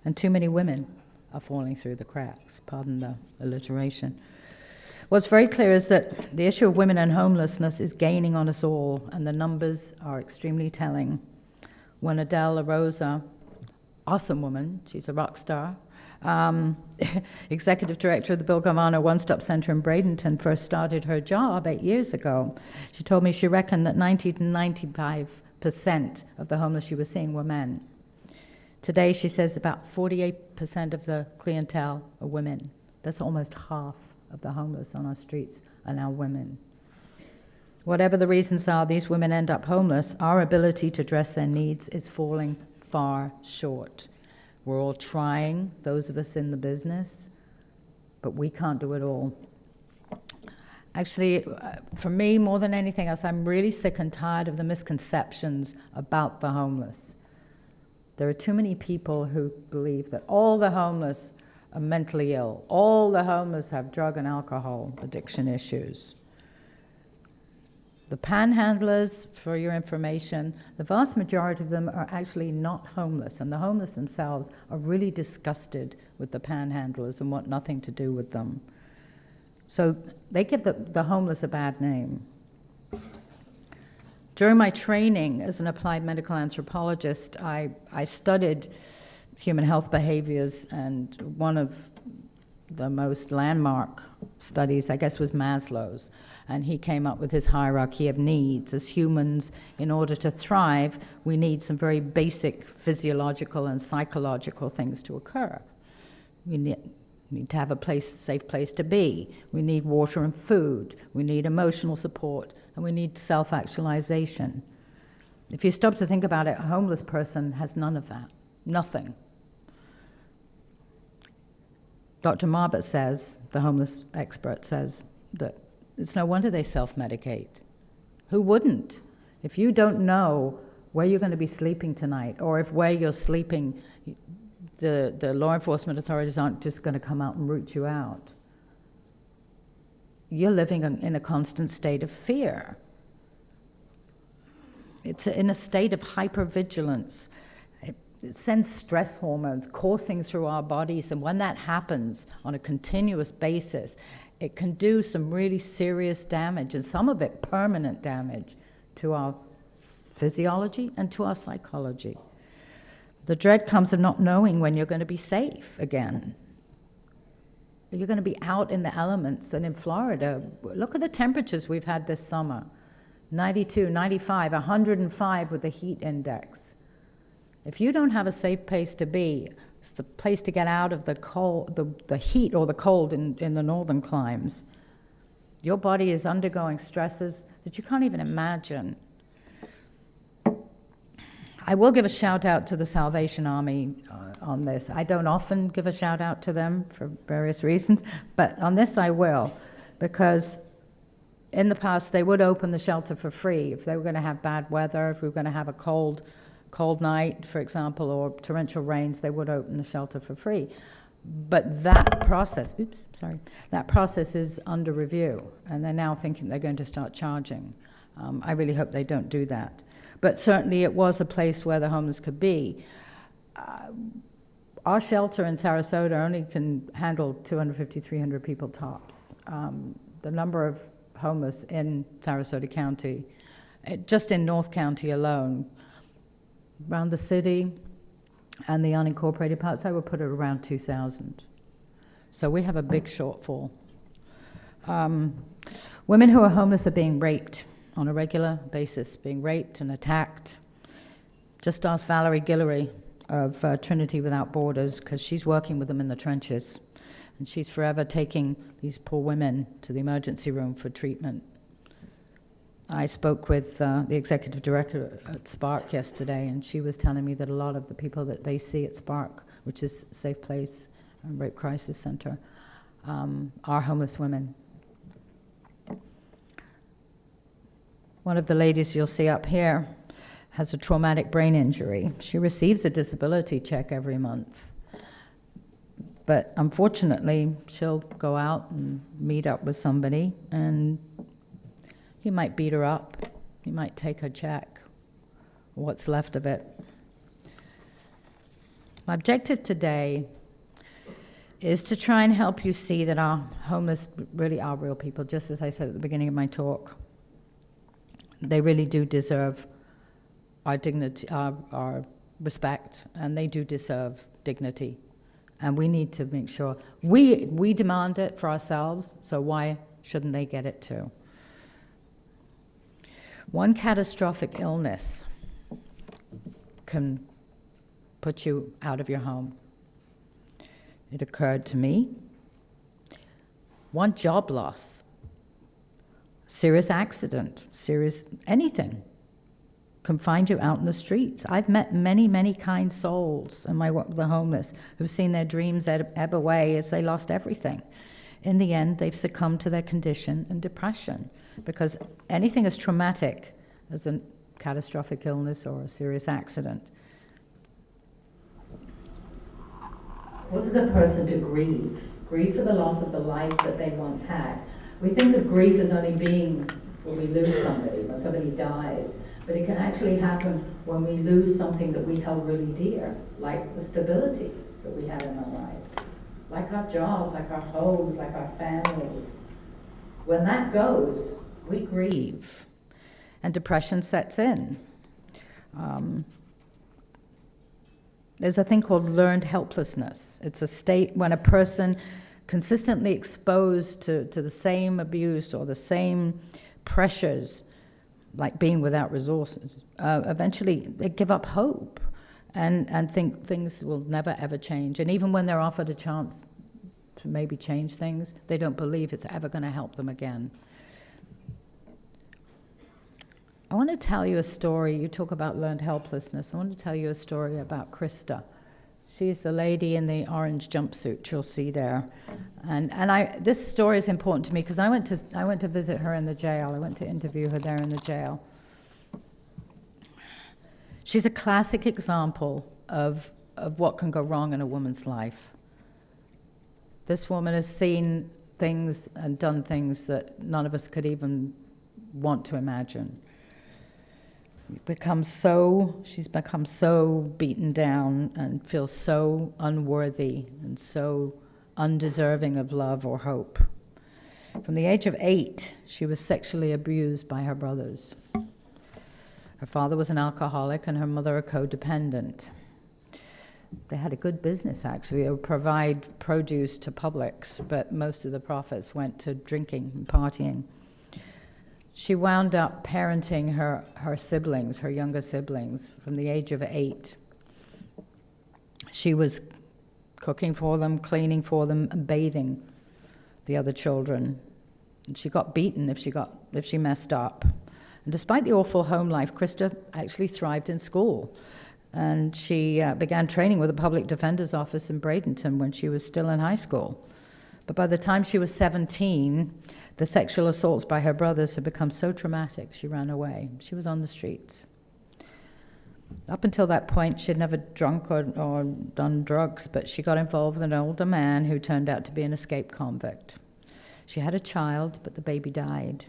and too many women are falling through the cracks, pardon the alliteration. What's very clear is that the issue of women and homelessness is gaining on us all, and the numbers are extremely telling. When Adele LaRosa, awesome woman, she's a rock star, executive director of the Bill Gammano One-Stop Center in Bradenton, first started her job 8 years ago, she told me she reckoned that 90 to 95% of the homeless she was seeing were men. Today, she says about 48% of the clientele are women. That's almost half of the homeless on our streets are now women. Whatever the reasons are, these women end up homeless. Our ability to address their needs is falling far short. We're all trying, those of us in the business, but we can't do it all. Actually, for me, more than anything else, I'm really sick and tired of the misconceptions about the homeless. There are too many people who believe that all the homeless are mentally ill, all the homeless have drug and alcohol addiction issues. The panhandlers, for your information, the vast majority of them are actually not homeless, and the homeless themselves are really disgusted with the panhandlers and want nothing to do with them. So they give the homeless a bad name. During my training as an applied medical anthropologist, I studied human health behaviors, and one of the most landmark studies, I guess, was Maslow's. And he came up with his hierarchy of needs. As humans, in order to thrive, we need some very basic physiological and psychological things to occur. We need to have a safe place to be. We need water and food. We need emotional support. And we need self-actualization. If you stop to think about it, a homeless person has none of that. Nothing. Dr. Marbut says, the homeless expert says, that it's no wonder they self-medicate. Who wouldn't? If you don't know where you're going to be sleeping tonight, or if where you're sleeping, the law enforcement authorities aren't just going to come out and root you out. You're living in a constant state of fear. It's in a state of hypervigilance. It sends stress hormones coursing through our bodies, and when that happens on a continuous basis, it can do some really serious damage, and some of it permanent damage, to our physiology and to our psychology. The dread comes of not knowing when you're going to be safe again. You're going to be out in the elements, and in Florida, look at the temperatures we've had this summer. 92, 95, 105 with the heat index. If you don't have a safe place to be, it's the place to get out of the cold, the heat or the cold in the northern climes. Your body is undergoing stresses that you can't even imagine. I will give a shout out to the Salvation Army on this. I don't often give a shout out to them for various reasons, but on this I will, because in the past they would open the shelter for free if they were going to have bad weather, if we were going to have a cold night, for example, or torrential rains, they would open the shelter for free. But that process, that process is under review, and they're now thinking they're going to start charging. I really hope they don't do that. But certainly it was a place where the homeless could be. Our shelter in Sarasota only can handle 250, 300 people tops. The number of homeless in Sarasota County, just in North County alone, around the city and the unincorporated parts, I would put it around 2,000. So we have a big shortfall. Women who are homeless are being raped on a regular basis, being raped and attacked. Just ask Valerie of Trinity Without Borders, because she's working with them in the trenches. And she's forever taking these poor women to the emergency room for treatment. I spoke with the executive director at Spark yesterday, and she was telling me that a lot of the people that they see at Spark, which is a safe place and rape crisis center, are homeless women. One of the ladies you'll see up here has a traumatic brain injury. She receives a disability check every month. But unfortunately, she'll go out and meet up with somebody, and he might beat her up. He might take her check, what's left of it. My objective today is to try and help you see that our homeless really are real people, just as I said at the beginning of my talk. They really do deserve our dignity, our respect, and they do deserve dignity. And we need to make sure, we demand it for ourselves, so why shouldn't they get it too? One catastrophic illness can put you out of your home. It occurred to me. One job loss, serious accident, serious anything can find you out in the streets. I've met many, many kind souls in my work with the homeless who've seen their dreams ebb away as they lost everything. In the end, they've succumbed to their condition and depression, because anything as traumatic as a catastrophic illness or a serious accident causes a person to grieve for the loss of the life that they once had. We think of grief as only being when we lose somebody, when somebody dies, but it can actually happen when we lose something that we held really dear, like the stability that we had in our lives, like our jobs, like our homes, like our families. When that goes, we grieve, and depression sets in. There's a thing called learned helplessness. It's a state when a person consistently exposed to the same abuse or the same pressures, like being without resources, eventually they give up hope and think things will never ever change. And even when they're offered a chance to maybe change things, they don't believe it's ever going to help them again. I want to tell you a story. You talk about learned helplessness. I want to tell you a story about Krista. She's the lady in the orange jumpsuit you'll see there. And this story is important to me because I went to visit her in the jail. I went to interview her there in the jail. She's a classic example of what can go wrong in a woman's life. This woman has seen things and done things that none of us could even want to imagine. She's become so beaten down and feels so unworthy and so undeserving of love or hope. From the age of 8, she was sexually abused by her brothers. Her father was an alcoholic and her mother a codependent. They had a good business, actually. They would provide produce to Publix, but most of the profits went to drinking and partying. She wound up parenting her siblings, her younger siblings, from the age of 8. She was cooking for them, cleaning for them, and bathing the other children. And she got beaten if she messed up. And despite the awful home life, Krista actually thrived in school. And she began training with the Public Defender's Office in Bradenton when she was still in high school. But by the time she was 17, the sexual assaults by her brothers had become so traumatic, she ran away. She was on the streets. Up until that point, she'd never drunk or done drugs, but she got involved with an older man who turned out to be an escaped convict. She had a child, but the baby died.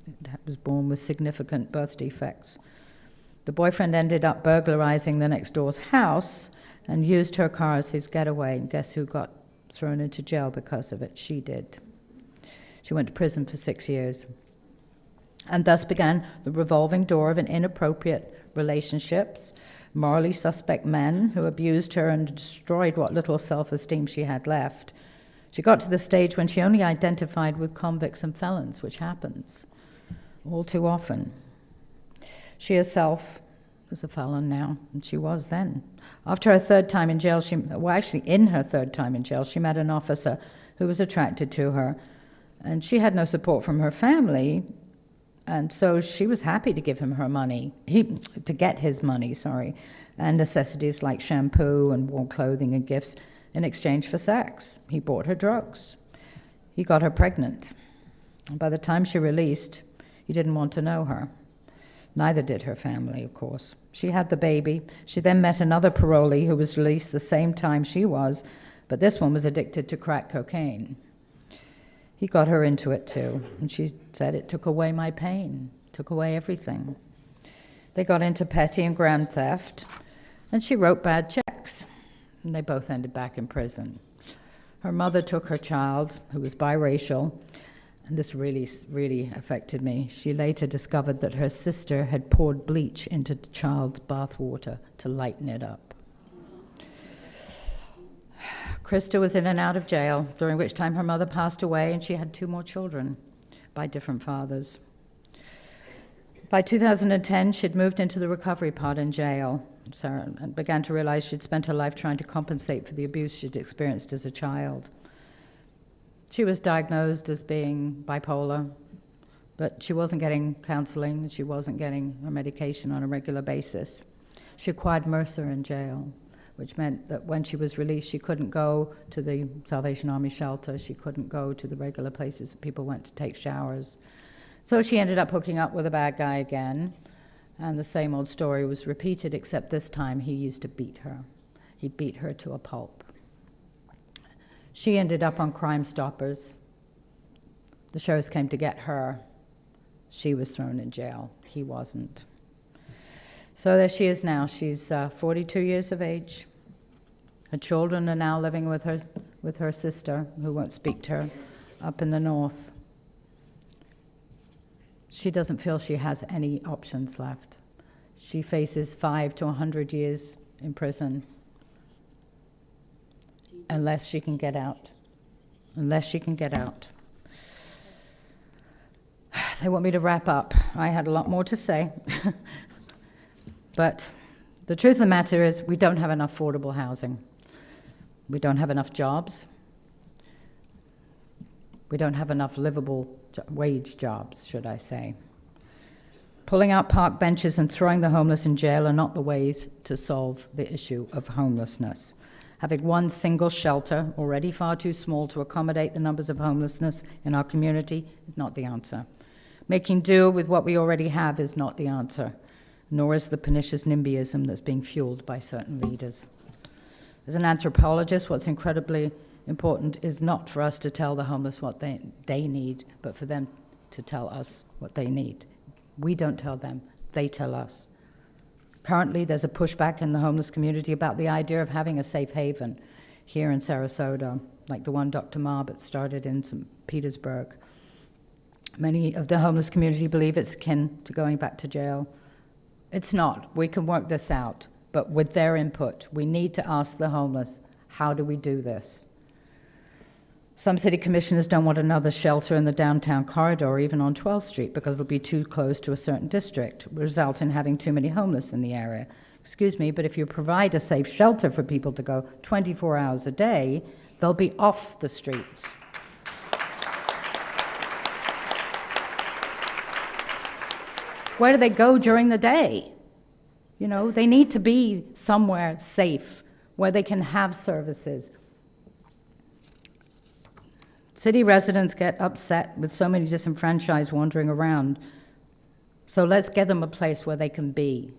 It was born with significant birth defects. The boyfriend ended up burglarizing the next door's house and used her car as his getaway. And guess who got thrown into jail because of it? She did. She went to prison for 6 years. And thus began the revolving door of an inappropriate relationships, morally suspect men who abused her and destroyed what little self-esteem she had left. She got to the stage when she only identified with convicts and felons, which happens all too often. She herself is a felon now, and she was then. After her third time in jail, in her third time in jail, she met an officer who was attracted to her, and she had no support from her family, and so she was happy to give him her money, to get his money, and necessities like shampoo and warm clothing and gifts in exchange for sex. He bought her drugs. He got her pregnant. And by the time she released, he didn't want to know her. Neither did her family, of course. She had the baby. She then met another parolee who was released the same time she was, but this one was addicted to crack cocaine. He got her into it too, and she said, "It took away my pain, took away everything." They got into petty and grand theft, and she wrote bad checks, and they both ended back in prison. Her mother took her child, who was biracial, and this really, really affected me. She later discovered that her sister had poured bleach into the child's bathwater to lighten it up. Krista was in and out of jail, during which time her mother passed away, and she had 2 more children by different fathers. By 2010, she'd moved into the recovery pod in jail, and began to realize she'd spent her life trying to compensate for the abuse she'd experienced as a child. She was diagnosed as being bipolar, but she wasn't getting counseling, and she wasn't getting her medication on a regular basis. She acquired MRSA in jail, which meant that when she was released, she couldn't go to the Salvation Army shelter, she couldn't go to the regular places that people went to take showers. So she ended up hooking up with a bad guy again, and the same old story was repeated, except this time he used to beat her. He beat her to a pulp. She ended up on Crime Stoppers. The sheriffs came to get her. She was thrown in jail. He wasn't. So there she is now. She's 42 years of age. Her children are now living with her sister, who won't speak to her, up in the north. She doesn't feel she has any options left. She faces 5 to 100 years in prison unless she can get out. Unless she can get out. They want me to wrap up. I had a lot more to say. But the truth of the matter is we don't have enough affordable housing. We don't have enough jobs. We don't have enough livable wage jobs, should I say. Pulling out park benches and throwing the homeless in jail are not the ways to solve the issue of homelessness. Having one single shelter, already far too small to accommodate the numbers of homelessness in our community, is not the answer. Making do with what we already have is not the answer, nor is the pernicious NIMBYism that's being fueled by certain leaders. As an anthropologist, what's incredibly important is not for us to tell the homeless what they need, but for them to tell us what they need. We don't tell them, they tell us. Currently, there's a pushback in the homeless community about the idea of having a safe haven here in Sarasota, like the one Dr. Marbot started in St. Petersburg. Many of the homeless community believe it's akin to going back to jail. It's not. We can work this out, but with their input, we need to ask the homeless, how do we do this? Some city commissioners don't want another shelter in the downtown corridor or even on 12th Street because it'll be too close to a certain district, result in having too many homeless in the area. Excuse me, but if you provide a safe shelter for people to go 24 hours a day, they'll be off the streets. Where do they go during the day? You know, they need to be somewhere safe where they can have services. City residents get upset with so many disenfranchised wandering around. So let's get them a place where they can be.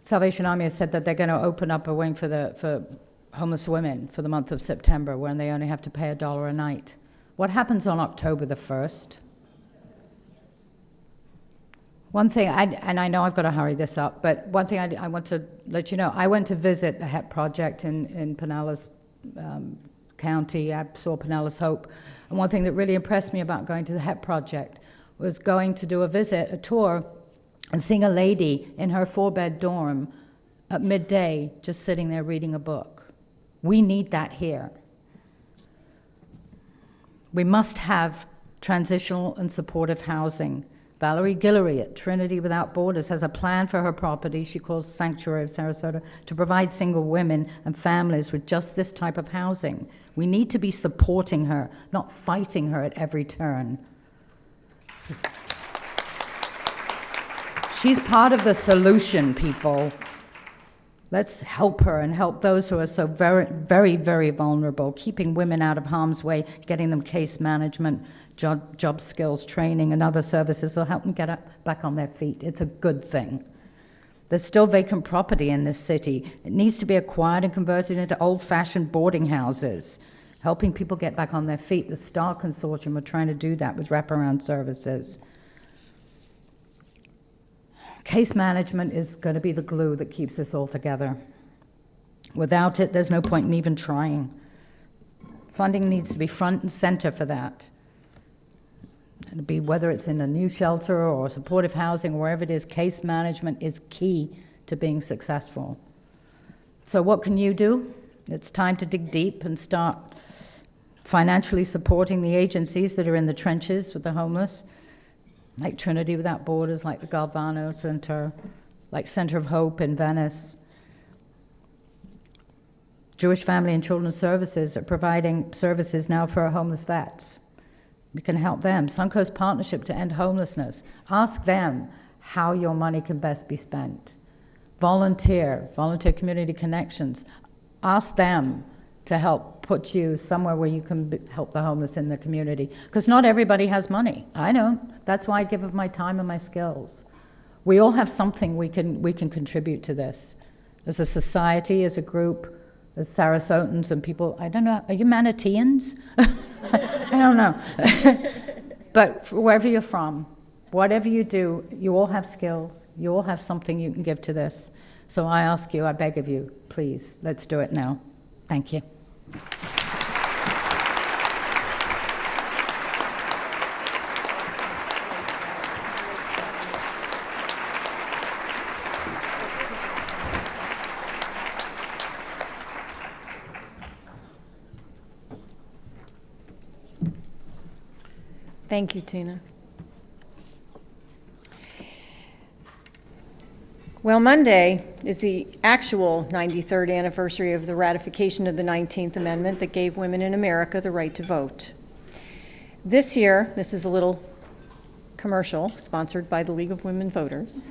Salvation Army has said that they're going to open up a wing for homeless women for the month of September, when they only have to pay $1 a night. What happens on October the 1st? One thing, and I know I've got to hurry this up, but one thing I want to let you know, I went to visit the HYATT project in Pinellas County. I saw Pinellas Hope. And one thing that really impressed me about going to the HYATT project was going to do a tour, and seeing a lady in her 4-bed dorm at midday just sitting there reading a book. We need that here. We must have transitional and supportive housing. Valerie Guillory at Trinity Without Borders has a plan for her property she calls Sanctuary of Sarasota to provide single women and families with just this type of housing. We need to be supporting her, not fighting her at every turn. She's part of the solution, people. Let's help her and help those who are so very, very, very vulnerable, keeping women out of harm's way, getting them case management, job skills training, and other services will help them get back on their feet. It's a good thing. There's still vacant property in this city. It needs to be acquired and converted into old-fashioned boarding houses, helping people get back on their feet. The STAR Consortium are trying to do that with wraparound services. Case management is going to be the glue that keeps this all together. Without it, there's no point in even trying. Funding needs to be front and center for that. It'll be whether it's in a new shelter or supportive housing, or wherever it is, case management is key to being successful. So what can you do? It's time to dig deep and start financially supporting the agencies that are in the trenches with the homeless, like Trinity Without Borders, like the Galvano Center, like Center of Hope in Venice. Jewish Family and Children's Services are providing services now for our homeless vets. We can help them. Suncoast Partnership to End Homelessness. Ask them how your money can best be spent. Volunteer Community Connections. Ask them to help put you somewhere where you can help the homeless in the community. Because not everybody has money. I don't. That's why I give of my time and my skills. We all have something we can contribute to this. As a society, as a group, as Sarasotans and people, I don't know, are you Manateans? I don't know. But wherever you're from, whatever you do, you all have skills. You all have something you can give to this. So I ask you, I beg of you, please, let's do it now. Thank you. Thank you, Tina. Well, Monday is the actual 93rd anniversary of the ratification of the 19th Amendment that gave women in America the right to vote. This year, this is a little commercial sponsored by the League of Women Voters.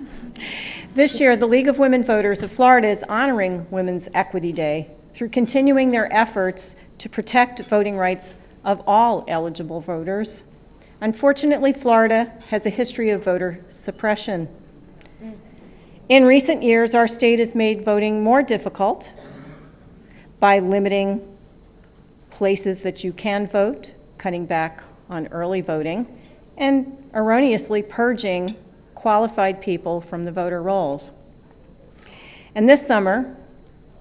This year, the League of Women Voters of Florida is honoring Women's Equity Day through continuing their efforts to protect voting rights of all eligible voters. Unfortunately, Florida has a history of voter suppression. In recent years, our state has made voting more difficult by limiting places that you can vote, cutting back on early voting, and erroneously purging qualified people from the voter rolls. And this summer,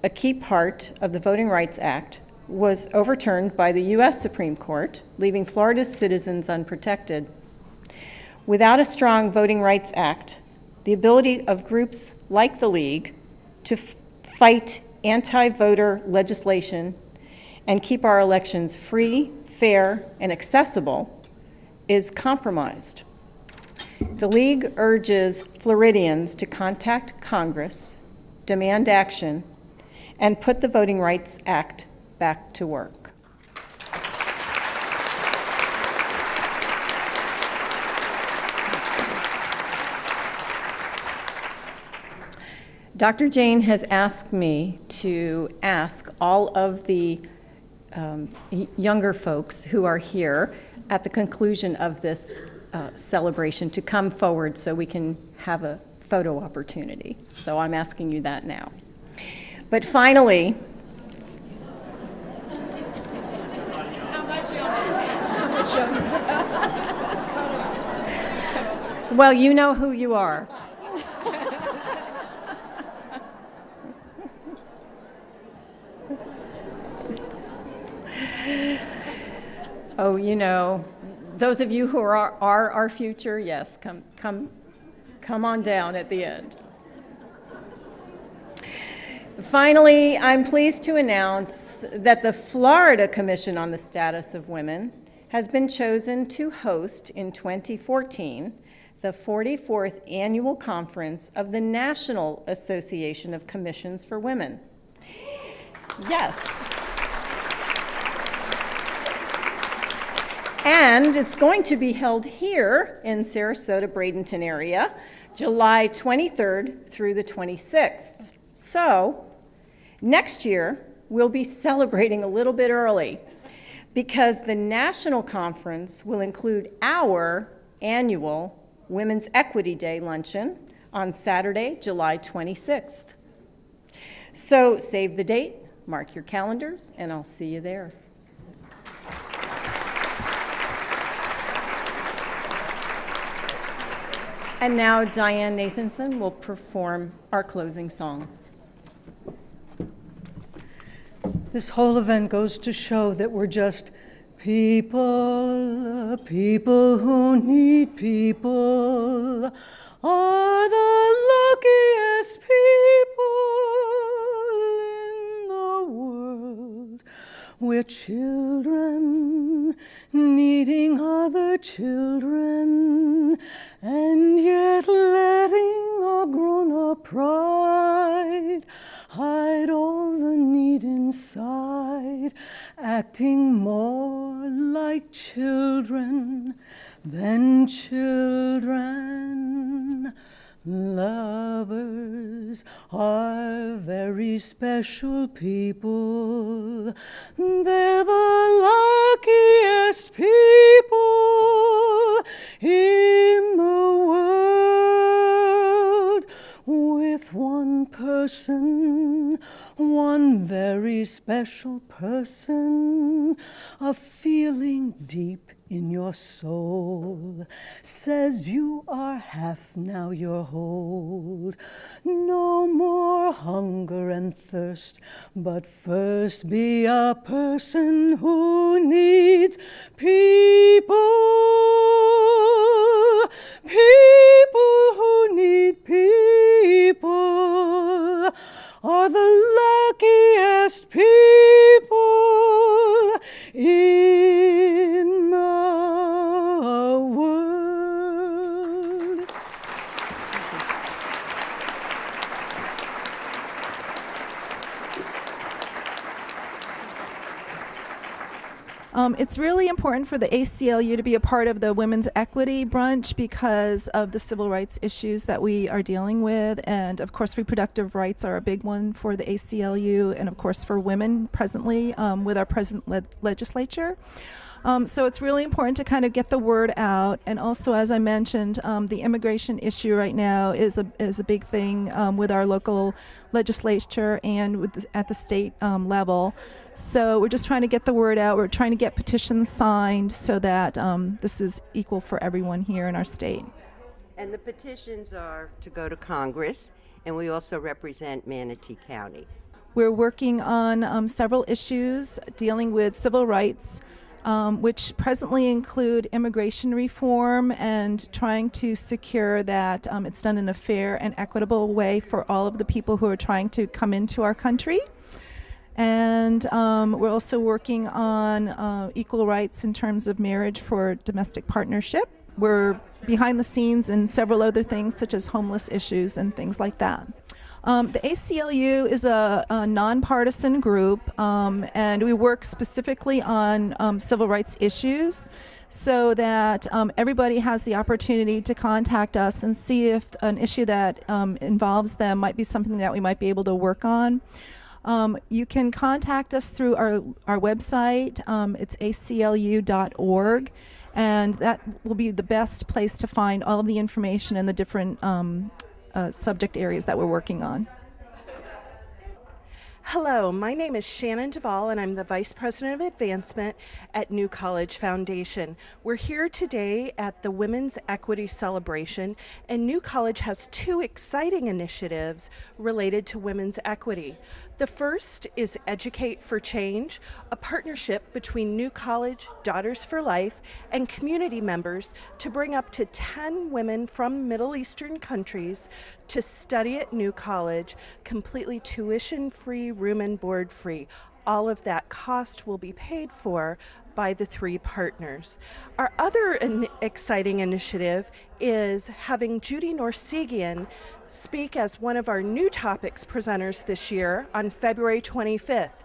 a key part of the Voting Rights Act was overturned by the U.S. Supreme Court, leaving Florida's citizens unprotected. Without a strong Voting Rights Act, the ability of groups like the League to fight anti-voter legislation and keep our elections free, fair, and accessible is compromised. The League urges Floridians to contact Congress, demand action, and put the Voting Rights Act back to work. Dr. Jane has asked me to ask all of the younger folks who are here at the conclusion of this celebration to come forward so we can have a photo opportunity. So I'm asking you that now. But finally, well, you know who you are. Oh, you know, those of you who are our future, yes, come on down at the end. Finally, I'm pleased to announce that the Florida Commission on the Status of Women has been chosen to host in 2014 the 44th Annual Conference of the National Association of Commissions for Women. Yes. And it's going to be held here in Sarasota, Bradenton area, July 23rd through the 26th. So, next year, we'll be celebrating a little bit early because the national conference will include our annual Women's Equity Day luncheon on Saturday, July 26th. So, save the date, mark your calendars, and I'll see you there. And now Diane Nathanson will perform our closing song. This whole event goes to show that we're just people, people who need people are the luckiest people in the world. We're children needing other children, and yet letting our grown-up pride hide all the need inside, acting more like children than children. Lovers are very special people. They're the luckiest people in the world. With one person, one very special person, a feeling deep in your soul says you are half, now you're whole. No more hunger and thirst, but first be a person who needs people. People who need people are the luckiest people in the world. It's really important for the ACLU to be a part of the Women's Equity Brunch because of the civil rights issues that we are dealing with. And of course, reproductive rights are a big one for the ACLU and of course for women presently with our present legislature. So it's really important to kind of get the word out. And also, as I mentioned, the immigration issue right now is a big thing with our local legislature and at the state level. So we're just trying to get the word out. We're trying to get petitions signed so that this is equal for everyone here in our state. And the petitions are to go to Congress, and we also represent Manatee County. We're working on several issues dealing with civil rights, which presently include immigration reform and trying to secure that it's done in a fair and equitable way for all of the people who are trying to come into our country. And we're also working on equal rights in terms of marriage for domestic partnership. We're behind the scenes in several other things such as homeless issues and things like that. The ACLU is a nonpartisan group, and we work specifically on civil rights issues so that everybody has the opportunity to contact us and see if an issue that involves them might be something that we might be able to work on. You can contact us through our website. It's aclu.org, and that will be the best place to find all of the information and the different subject areas that we're working on. Hello, my name is Shannon Duvall, and I'm the Vice President of Advancement at New College Foundation. We're here today at the Women's Equity Celebration, and New College has two exciting initiatives related to women's equity. The first is Educate for Change, a partnership between New College, Daughters for Life, and community members to bring up to 10 women from Middle Eastern countries to study at New College, completely tuition-free, room and board free. All of that cost will be paid for by the three partners. Our other exciting initiative is having Judy Norsegian speak as one of our new topics presenters this year on February 25th.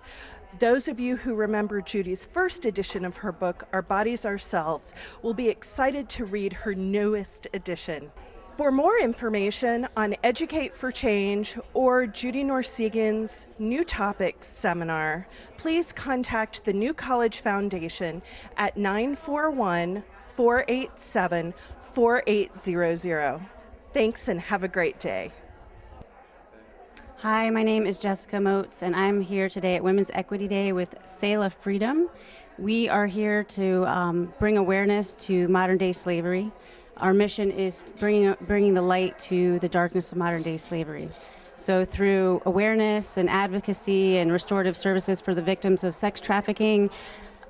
Those of you who remember Judy's first edition of her book, Our Bodies, Ourselves, will be excited to read her newest edition. For more information on Educate for Change or Judy Norsegian's New Topics seminar, please contact the New College Foundation at 941-487-4800. Thanks and have a great day. Hi, my name is Jessica Moats, and I'm here today at Women's Equity Day with Selah Freedom. We are here to bring awareness to modern-day slavery. Our mission is bringing the light to the darkness of modern-day slavery. So through awareness and advocacy and restorative services for the victims of sex trafficking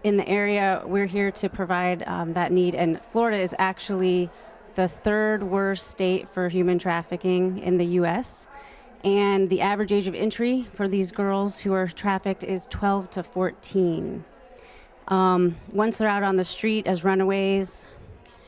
in the area, we're here to provide that need. And Florida is actually the third worst state for human trafficking in the U.S., and the average age of entry for these girls who are trafficked is 12 to 14. Once they're out on the street as runaways,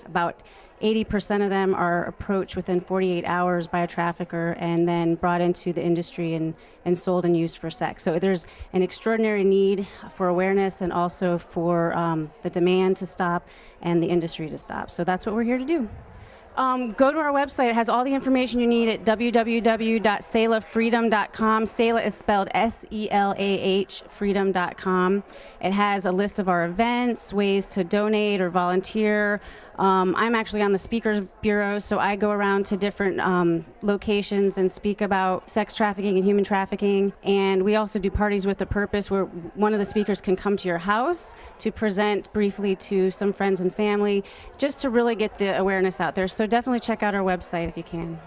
about 80% of them are approached within 48 hours by a trafficker and then brought into the industry and sold and used for sex. So there's an extraordinary need for awareness and also for the demand to stop and the industry to stop. So that's what we're here to do. Go to our website. It has all the information you need at www.selahfreedom.com. Selah is spelled S-E-L-A-H, freedom.com. It has a list of our events, ways to donate or volunteer. I'm actually on the Speakers Bureau, so I go around to different locations and speak about sex trafficking and human trafficking. And we also do parties with a purpose where one of the speakers can come to your house to present briefly to some friends and family, just to really get the awareness out there. So definitely check out our website if you can.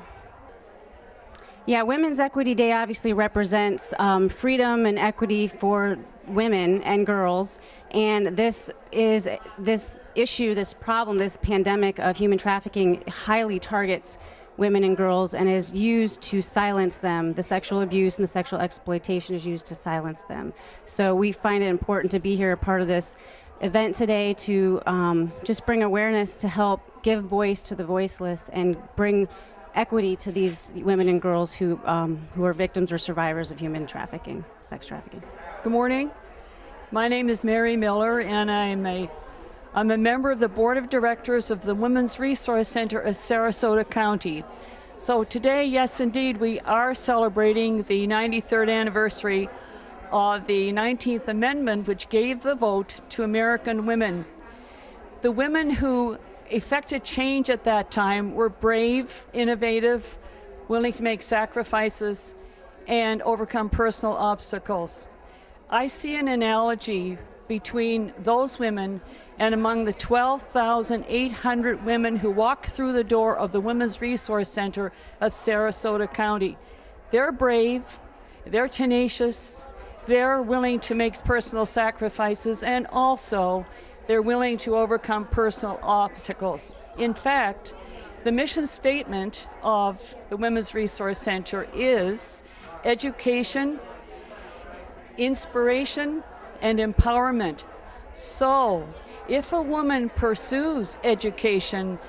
Yeah, Women's Equity Day obviously represents freedom and equity for women and girls, and this issue, this problem, this pandemic of human trafficking highly targets women and girls and is used to silence them. The sexual abuse and the sexual exploitation is used to silence them. So we find it important to be here, a part of this event today, to just bring awareness, to help give voice to the voiceless and bring equity to these women and girls who are victims or survivors of human trafficking, sex trafficking. Good morning. My name is Mary Miller, and I'm a member of the Board of Directors of the Women's Resource Center of Sarasota County. So today, yes, indeed, we are celebrating the 93rd anniversary of the 19th Amendment, which gave the vote to American women. The women who effected change at that time were brave, innovative, willing to make sacrifices, and overcome personal obstacles. I see an analogy between those women and among the 12,800 women who walked through the door of the Women's Resource Center of Sarasota County. They're brave, they're tenacious, they're willing to make personal sacrifices, and also they're willing to overcome personal obstacles. In fact, the mission statement of the Women's Resource Center is education, inspiration, and empowerment. So, if a woman pursues education,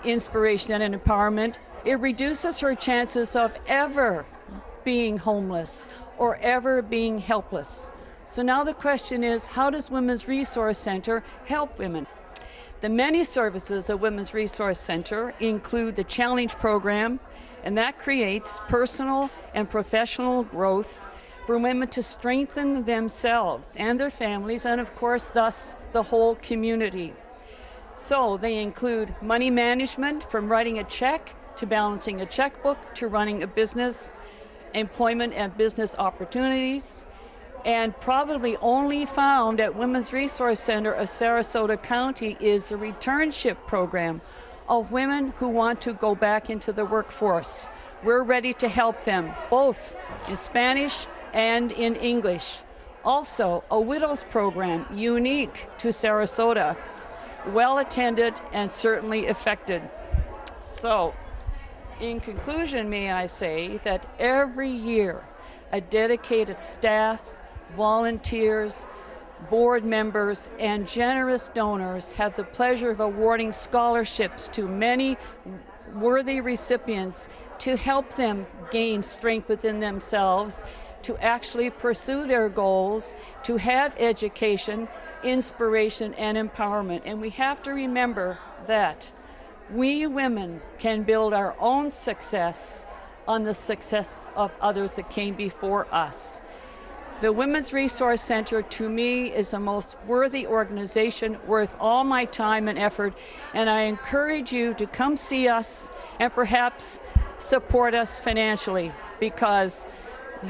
inspiration, and empowerment, it reduces her chances of ever being homeless or ever being helpless. So now the question is, how does Women's Resource Center help women? The many services of Women's Resource Center include the Challenge Program, and that creates personal and professional growth for women to strengthen themselves and their families, and of course, thus the whole community. So they include money management, from writing a check to balancing a checkbook to running a business, employment and business opportunities, and probably only found at Women's Resource Center of Sarasota County is the returnship program of women who want to go back into the workforce. We're ready to help them, both in Spanish and in English. Also, a widows program unique to Sarasota, well attended and certainly effective. So, in conclusion, may I say that every year a dedicated staff, volunteers, board members, and generous donors have the pleasure of awarding scholarships to many worthy recipients to help them gain strength within themselves, to actually pursue their goals, to have education, inspiration, and empowerment. And we have to remember that we women can build our own success on the success of others that came before us. The Women's Resource Center, to me, is the most worthy organization, worth all my time and effort, and I encourage you to come see us and perhaps support us financially, because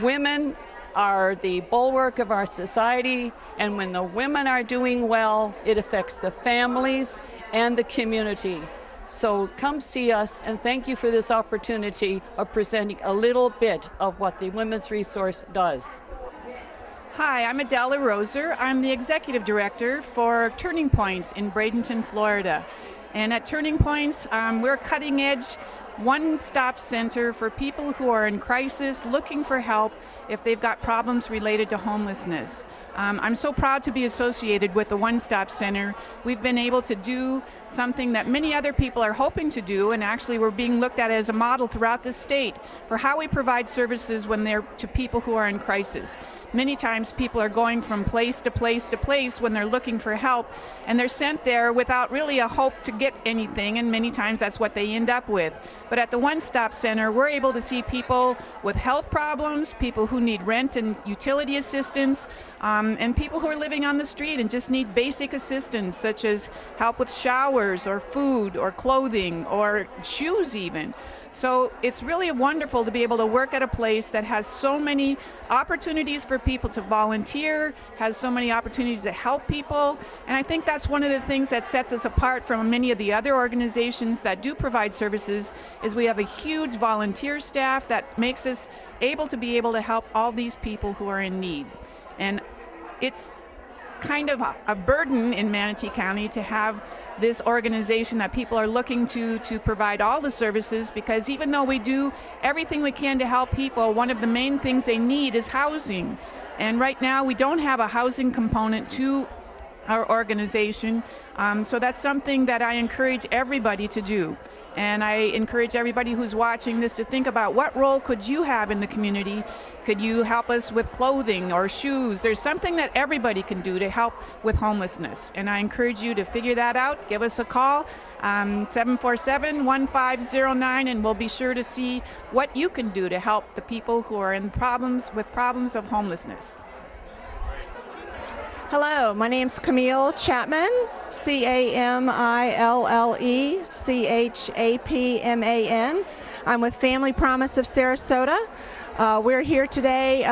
women are the bulwark of our society, and when the women are doing well, it affects the families and the community. So come see us, and thank you for this opportunity of presenting a little bit of what the Women's Resource does. Hi, I'm Adela Roser. I'm the Executive Director for Turning Points in Bradenton, Florida. And at Turning Points, we're a cutting-edge, one-stop center for people who are in crisis, looking for help if they've got problems related to homelessness. I'm so proud to be associated with the One Stop Center. We've been able to do something that many other people are hoping to do, and actually we're being looked at as a model throughout the state for how we provide services when they're to people who are in crisis. Many times people are going from place to place to place when they're looking for help, and they're sent there without really a hope to get anything, and many times that's what they end up with. But at the One Stop Center, we're able to see people with health problems, people who need rent and utility assistance, and people who are living on the street and just need basic assistance, such as help with showers or food or clothing or shoes even. So it's really wonderful to be able to work at a place that has so many opportunities for people to volunteer, has so many opportunities to help people, and I think that's one of the things that sets us apart from many of the other organizations that do provide services, is we have a huge volunteer staff that makes us able to help all these people who are in need. And it's kind of a burden in Manatee County to have this organization that people are looking to provide all the services, because even though we do everything we can to help people, one of the main things they need is housing. And right now we don't have a housing component to our organization, so that's something that I encourage everybody to do. And I encourage everybody who's watching this to think about, what role could you have in the community? Could you help us with clothing or shoes? There's something that everybody can do to help with homelessness. And I encourage you to figure that out. Give us a call, 747-1509, and we'll be sure to see what you can do to help the people who are in problems of homelessness. Hello, my name's Camille Chapman, CAMILLE-CHAPMAN. I'm with Family Promise of Sarasota. We're here today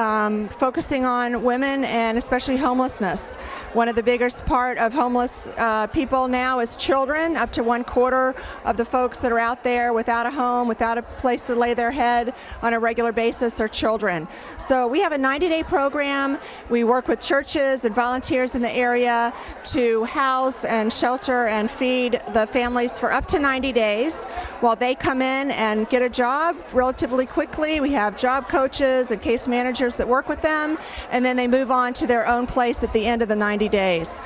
focusing on women and especially homelessness. One of the biggest part of homeless people now is children. Up to 1/4 of the folks that are out there without a home, without a place to lay their head on a regular basis are children. So we have a 90-day program. We work with churches and volunteers in the area to house and shelter and feed the families for up to 90 days. while they come in and get a job relatively quickly. We have job coaches and case managers that work with them, and then they move on to their own place at the end of the 90 days.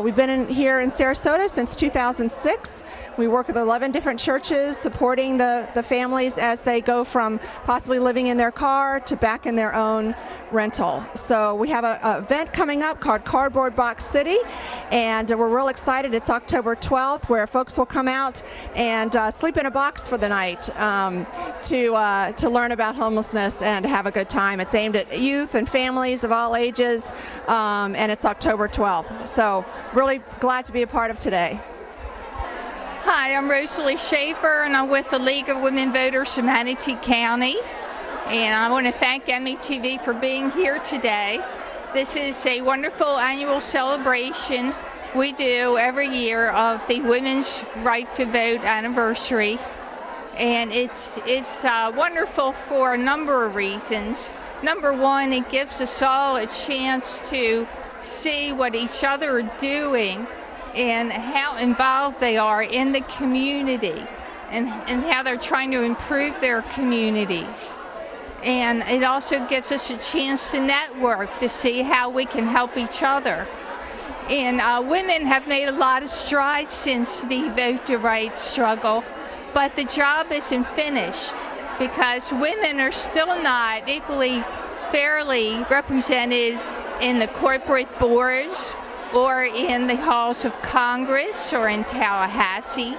We've been here in Sarasota since 2006. We work with 11 different churches supporting the families as they go from possibly living in their car to back in their own rental. So we have an event coming up called Cardboard Box City, and we're real excited. It's October 12th, where folks will come out and sleep in a box for the night to learn about homelessness and have a good time. It's aimed at youth and families of all ages, and it's October 12th. So really glad to be a part of today. Hi, I'm Rosalie Schaefer, and I'm with the League of Women Voters of Manatee County. And I want to thank METV for being here today. This is a wonderful annual celebration we do every year of the Women's Right to Vote anniversary. And it's wonderful for a number of reasons. Number one, it gives us all a chance to see what each other are doing and how involved they are in the community and how they're trying to improve their communities. And it also gives us a chance to network to see how we can help each other. And women have made a lot of strides since the vote to right struggle, but the job isn't finished because women are still not equally fairly represented in the corporate boards or in the halls of Congress or in Tallahassee.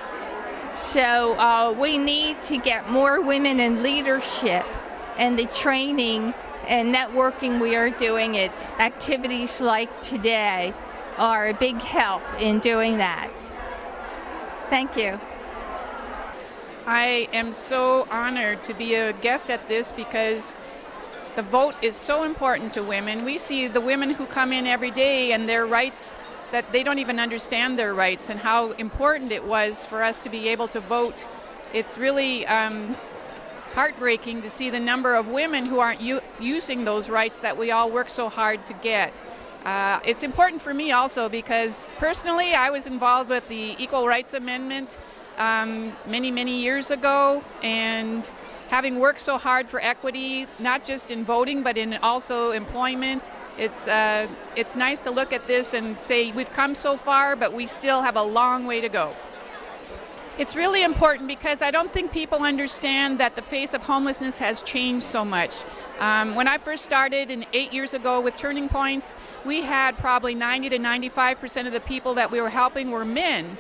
So we need to get more women in leadership, and the training and networking we are doing at activities like today are a big help in doing that. Thank you. I am so honored to be a guest at this because the vote is so important to women. We see the women who come in every day and their rights, that they don't even understand their rights and how important it was for us to be able to vote. It's really heartbreaking to see the number of women who aren't using those rights that we all work so hard to get. It's important for me also because personally I was involved with the Equal Rights Amendment many years ago, and having worked so hard for equity, not just in voting but in also employment, it's nice to look at this and say we've come so far, but we still have a long way to go. It's really important because I don't think people understand that the face of homelessness has changed so much. When I first started 8 years ago with Turning Points, we had probably 90 to 95% of the people that we were helping were men.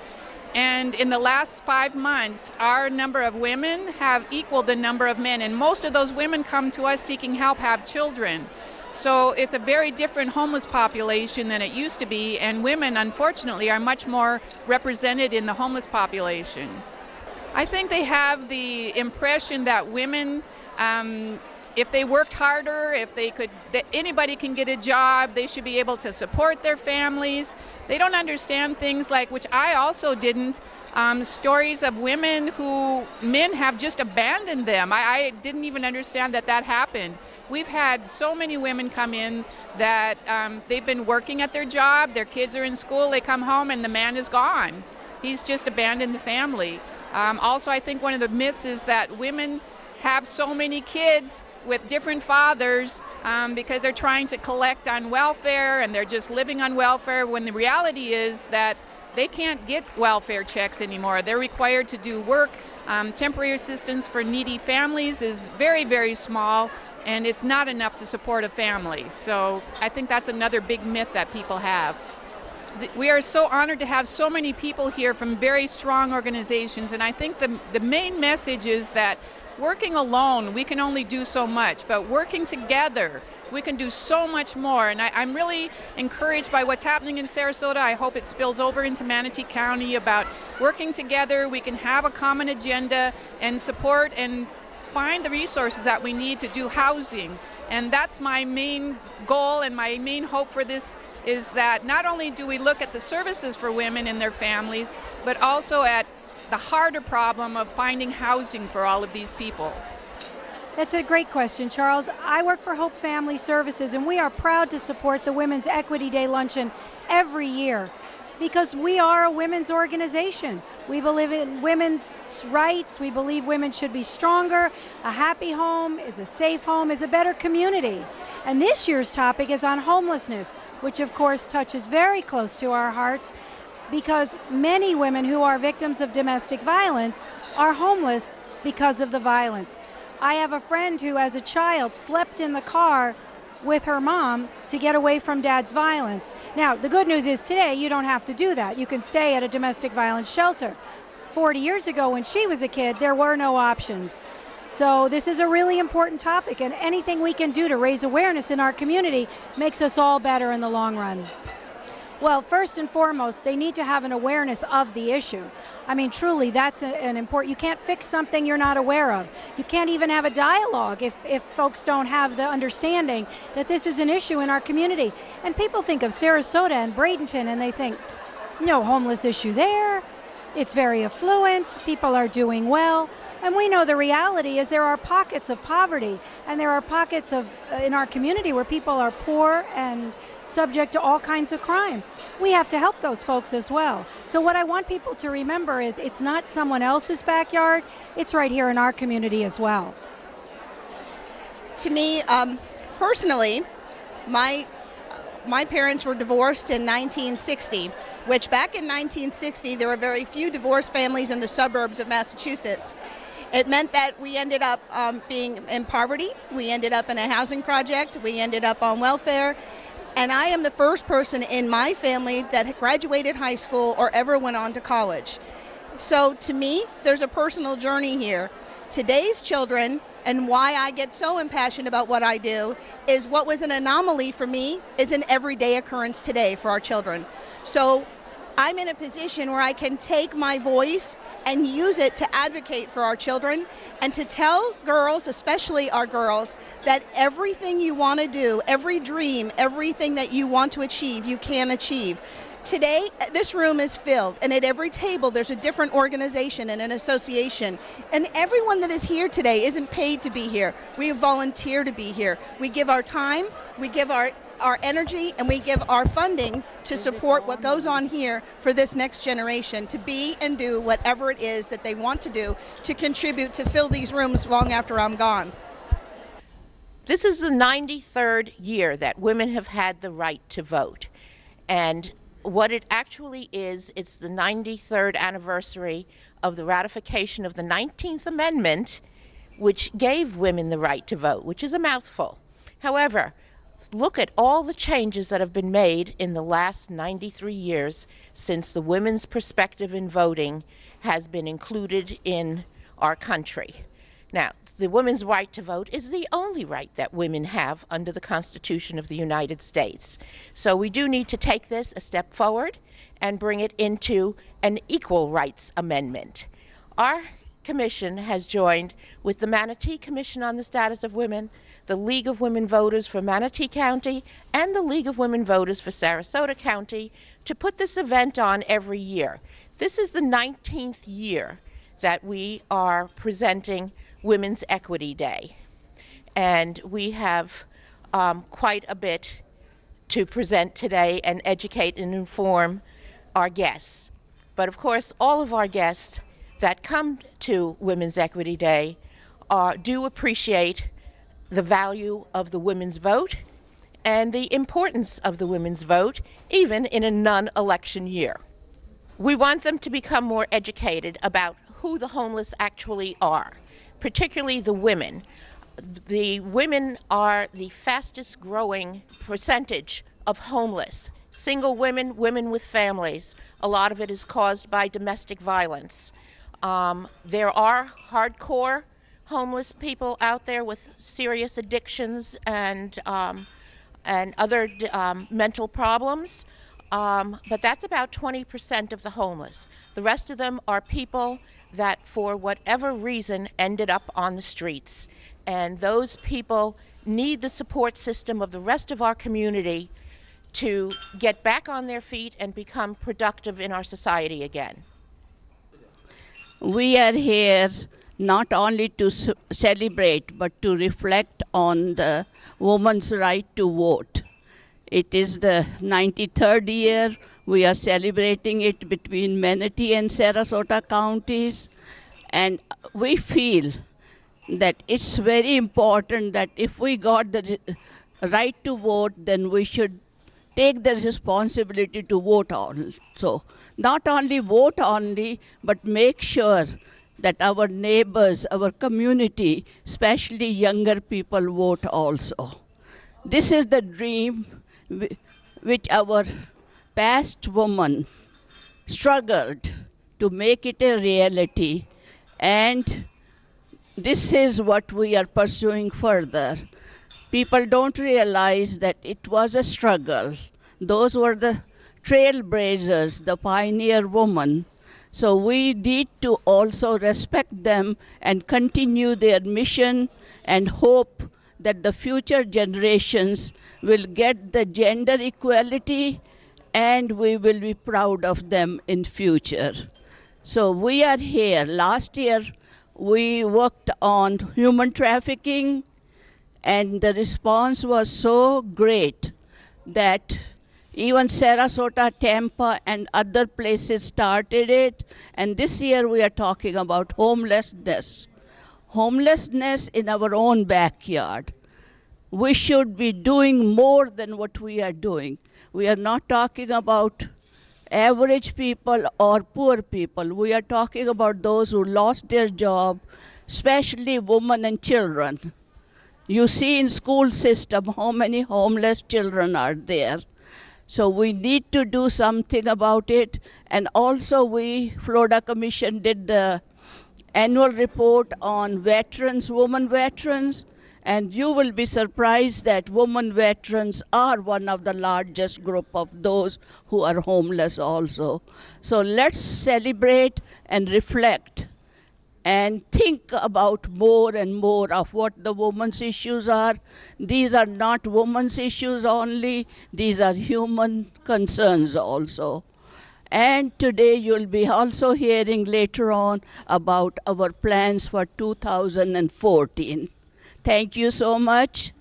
And in the last 5 months, our number of women have equaled the number of men. And most of those women come to us seeking help, have children. So it's a very different homeless population than it used to be, and women, unfortunately, are much more represented in the homeless population. I think they have the impression that women, if they worked harder, that anybody can get a job, they should be able to support their families. They don't understand things like, which I also didn't, stories of women who men have just abandoned them. I didn't even understand that happened. We've had so many women come in that they've been working at their job, their kids are in school, they come home and the man is gone. He's just abandoned the family. Also, I think one of the myths is that women have so many kids with different fathers because they're trying to collect on welfare and they're just living on welfare, when the reality is that they can't get welfare checks anymore. They're required to do work. Temporary assistance for needy families is very small, and it's not enough to support a family. So I think that's another big myth that people have. We are so honored to have so many people here from very strong organizations, and I think the main message is that working alone, we can only do so much, but working together, we can do so much more. And I'm really encouraged by what's happening in Sarasota. I hope it spills over into Manatee County about working together. We can have a common agenda and support and find the resources that we need to do housing. And that's my main goal and my main hope for this, is that not only do we look at the services for women and their families, but also at the harder problem of finding housing for all of these people. That's a great question, Charles. I work for Hope Family Services, and we are proud to support the Women's Equity Day Luncheon every year because we are a women's organization. We believe in women's rights. We believe women should be stronger. A happy home is a safe home, is a better community. And this year's topic is on homelessness, which of course touches very close to our hearts because many women who are victims of domestic violence are homeless because of the violence. I have a friend who, as a child, slept in the car with her mom to get away from dad's violence. Now, the good news is today you don't have to do that. You can stay at a domestic violence shelter. 40 years ago when she was a kid, there were no options. So this is a really important topic, and anything we can do to raise awareness in our community makes us all better in the long run. Well, first and foremost, they need to have an awareness of the issue. I mean, truly, that's an important, you can't fix something you're not aware of. You can't even have a dialogue if folks don't have the understanding that this is an issue in our community. And people think of Sarasota and Bradenton and they think, no homeless issue there. It's very affluent, people are doing well. And we know the reality is there are pockets of poverty, and there are pockets of in our community where people are poor and subject to all kinds of crime. We have to help those folks as well. So what I want people to remember is it's not someone else's backyard, it's right here in our community as well. To me, personally, my parents were divorced in 1960, which back in 1960 there were very few divorced families in the suburbs of Massachusetts. It meant that we ended up being in poverty, we ended up in a housing project, we ended up on welfare, and I am the first person in my family that graduated high school or ever went on to college. So to me, there's a personal journey here. Today's children, and why I get so impassioned about what I do, is what was an anomaly for me is an everyday occurrence today for our children. So I'm in a position where I can take my voice and use it to advocate for our children and to tell girls, especially our girls, that everything you want to do, every dream, everything that you want to achieve, you can achieve. Today, this room is filled, and at every table there's a different organization and an association. And everyone that is here today isn't paid to be here. We volunteer to be here. We give our time, we give our energy, and we give our funding to support what goes on here for this next generation to be and do whatever it is that they want to do to contribute to fill these rooms long after I'm gone. This is the 93rd year that women have had the right to vote. And what it actually is, it's the 93rd anniversary of the ratification of the 19th Amendment, which gave women the right to vote, which is a mouthful. However, look at all the changes that have been made in the last 93 years since the women's perspective in voting has been included in our country. Now, the women's right to vote is the only right that women have under the Constitution of the United States. So we do need to take this a step forward and bring it into an equal rights amendment. Our commission has joined with the Manatee Commission on the Status of Women, the League of Women Voters for Manatee County, and the League of Women Voters for Sarasota County to put this event on every year. This is the 19th year that we are presenting Women's Equity Day, and we have quite a bit to present today and educate and inform our guests. But of course, all of our guests that come to Women's Equity Day do appreciate the value of the women's vote and the importance of the women's vote, even in a non-election year. We want them to become more educated about who the homeless actually are, particularly the women. The women are the fastest growing percentage of homeless. Single women, women with families. A lot of it is caused by domestic violence. There are hardcore homeless people out there with serious addictions and other mental problems, but that's about 20% of the homeless. The rest of them are people that for whatever reason ended up on the streets, and those people need the support system of the rest of our community to get back on their feet and become productive in our society again. We are here not only to celebrate, but to reflect on the woman's right to vote. It is the 93rd year. We are celebrating it between Manatee and Sarasota counties. And we feel that it's very important that if we got the right to vote, then we should take the responsibility to vote on. So not only vote only, but make sure that our neighbors, our community, especially younger people, vote also. This is the dream which our past women struggled to make it a reality, and this is what we are pursuing further. People don't realize that it was a struggle. Those were the trailblazers, the pioneer women. So we need to also respect them and continue their mission and hope that the future generations will get the gender equality and we will be proud of them in future. So we are here. Last year we worked on human trafficking, and the response was so great that even Sarasota, Tampa, and other places started it. And this year we are talking about homelessness. Homelessness in our own backyard. We should be doing more than what we are doing. We are not talking about average people or poor people. We are talking about those who lost their job, especially women and children. You see in school system how many homeless children are there. So we need to do something about it. And also Florida Commission did the annual report on veterans, women veterans, and you will be surprised that women veterans are one of the largest group of those who are homeless also. So let's celebrate and reflect and think about more and more of what the women's issues are. These are not women's issues only, these are human concerns also. And today you'll be also hearing later on about our plans for 2014. Thank you so much,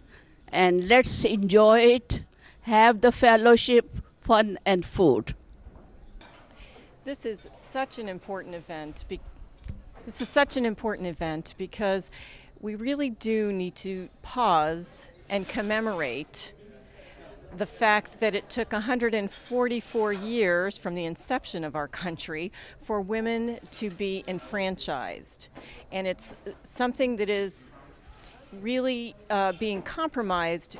and let's enjoy it, have the fellowship, fun, and food. This is such an important event. Because we really do need to pause and commemorate the fact that it took 144 years from the inception of our country for women to be enfranchised. And it's something that is really being compromised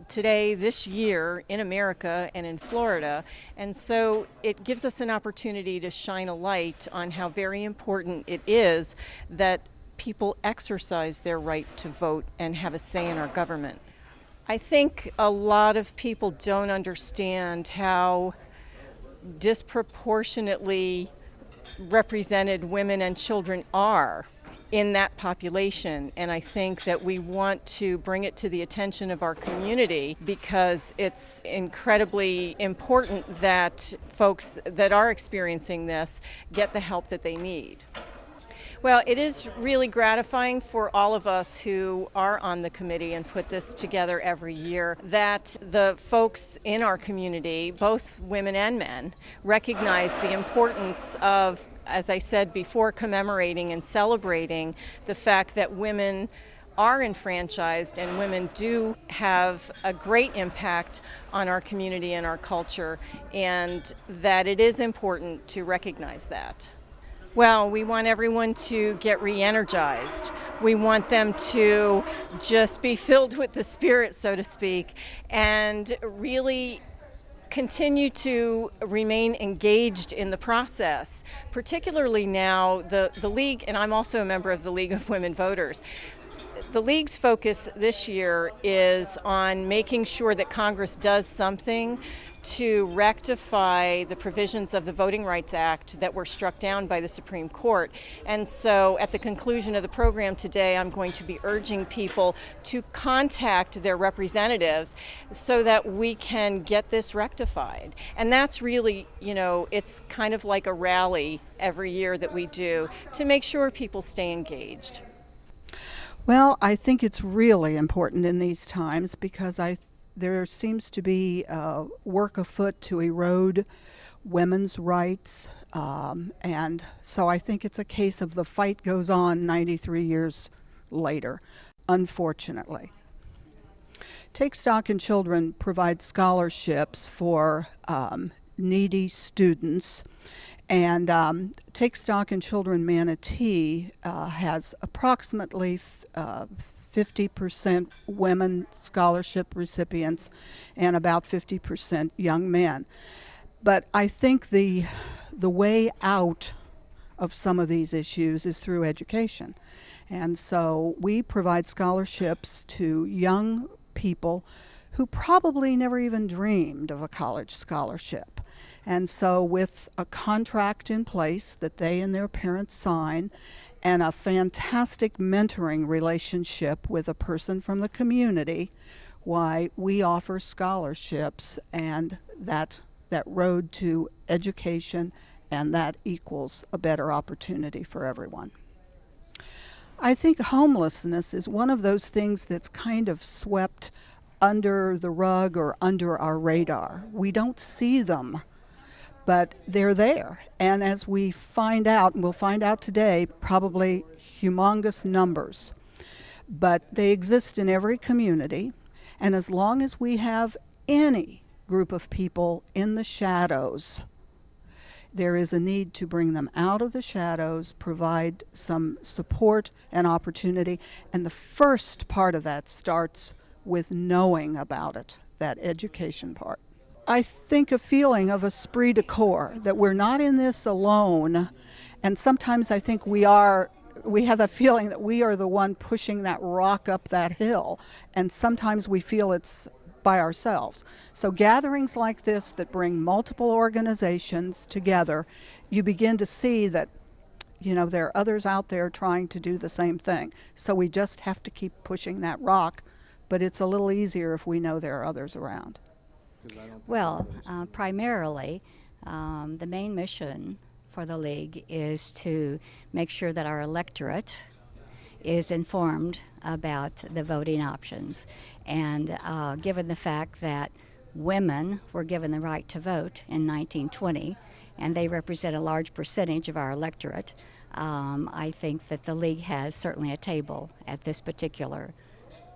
today, this year, in America and in Florida. And so it gives us an opportunity to shine a light on how very important it is that people exercise their right to vote and have a say in our government. I think a lot of people don't understand how disproportionately represented women and children are in that population, and I think that we want to bring it to the attention of our community because it's incredibly important that folks that are experiencing this get the help that they need. Well, it is really gratifying for all of us who are on the committee and put this together every year that the folks in our community, both women and men, recognize the importance of, as I said before, commemorating and celebrating the fact that women are enfranchised and women do have a great impact on our community and our culture, and that it is important to recognize that. Well, we want everyone to get re-energized. We want them to just be filled with the Spirit, so to speak, and really continue to remain engaged in the process, particularly now the League, and I'm also a member of the League of Women Voters. The League's focus this year is on making sure that Congress does something to rectify the provisions of the Voting Rights Act that were struck down by the Supreme Court. And so at the conclusion of the program today, I'm going to be urging people to contact their representatives so that we can get this rectified. And that's really, it's kind of like a rally every year that we do to make sure people stay engaged. Well, I think it's really important in these times because there seems to be work afoot to erode women's rights, and so I think it's a case of the fight goes on 93 years later, unfortunately. Take Stock in Children provides scholarships for needy students, and Take Stock in Children Manatee has approximately 50% women scholarship recipients and about 50% young men. But I think the way out of some of these issues is through education. And so we provide scholarships to young people who probably never even dreamed of a college scholarship. And so with a contract in place that they and their parents sign, and a fantastic mentoring relationship with a person from the community, why we offer scholarships, and that road to education, and that equals a better opportunity for everyone. I think homelessness is one of those things that's kind of swept under the rug or under our radar. We don't see them, but they're there. And as we find out, and we'll find out today, probably humongous numbers, but they exist in every community. And as long as we have any group of people in the shadows, there is a need to bring them out of the shadows, provide some support and opportunity. And the first part of that starts with knowing about it, that education part. I think a feeling of esprit de corps, that we're not in this alone, and sometimes I think we have a feeling that we are the one pushing that rock up that hill, and sometimes we feel it's by ourselves. So gatherings like this that bring multiple organizations together, you begin to see that, you know, there are others out there trying to do the same thing. So we just have to keep pushing that rock, but it's a little easier if we know there are others around. Well, primarily, the main mission for the League is to make sure that our electorate is informed about the voting options. And given the fact that women were given the right to vote in 1920, and they represent a large percentage of our electorate, I think that the League has certainly a table at this particular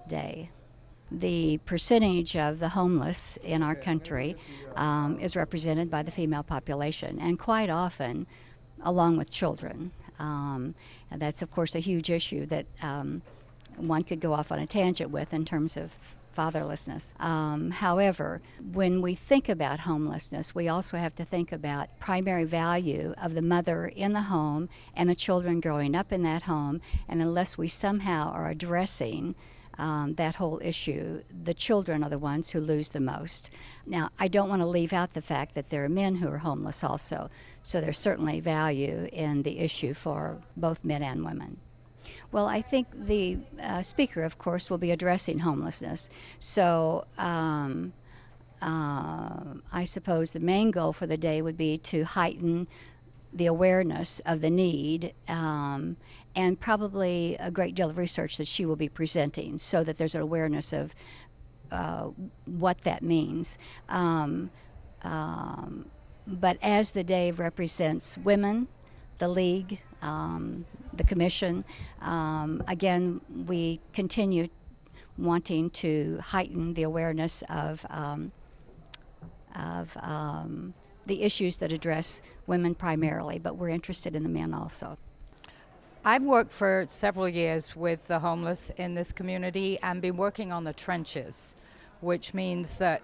day. The percentage of the homeless in our country is represented by the female population, and quite often along with children. And that's, of course, a huge issue that one could go off on a tangent with in terms of fatherlessness. However, when we think about homelessness, we also have to think about primary value of the mother in the home and the children growing up in that home, and unless we somehow are addressing that whole issue, the children are the ones who lose the most. Now, I don't want to leave out the fact that there are men who are homeless also, so there's certainly value in the issue for both men and women. Well, I think the speaker, of course, will be addressing homelessness. So I suppose the main goal for the day would be to heighten the awareness of the need, and probably a great deal of research that she will be presenting so that there's an awareness of what that means. But as the day represents women, the League, the Commission, again, we continue wanting to heighten the awareness of the issues that address women primarily, but we're interested in the men also. I've worked for several years with the homeless in this community and been working on the trenches, which means that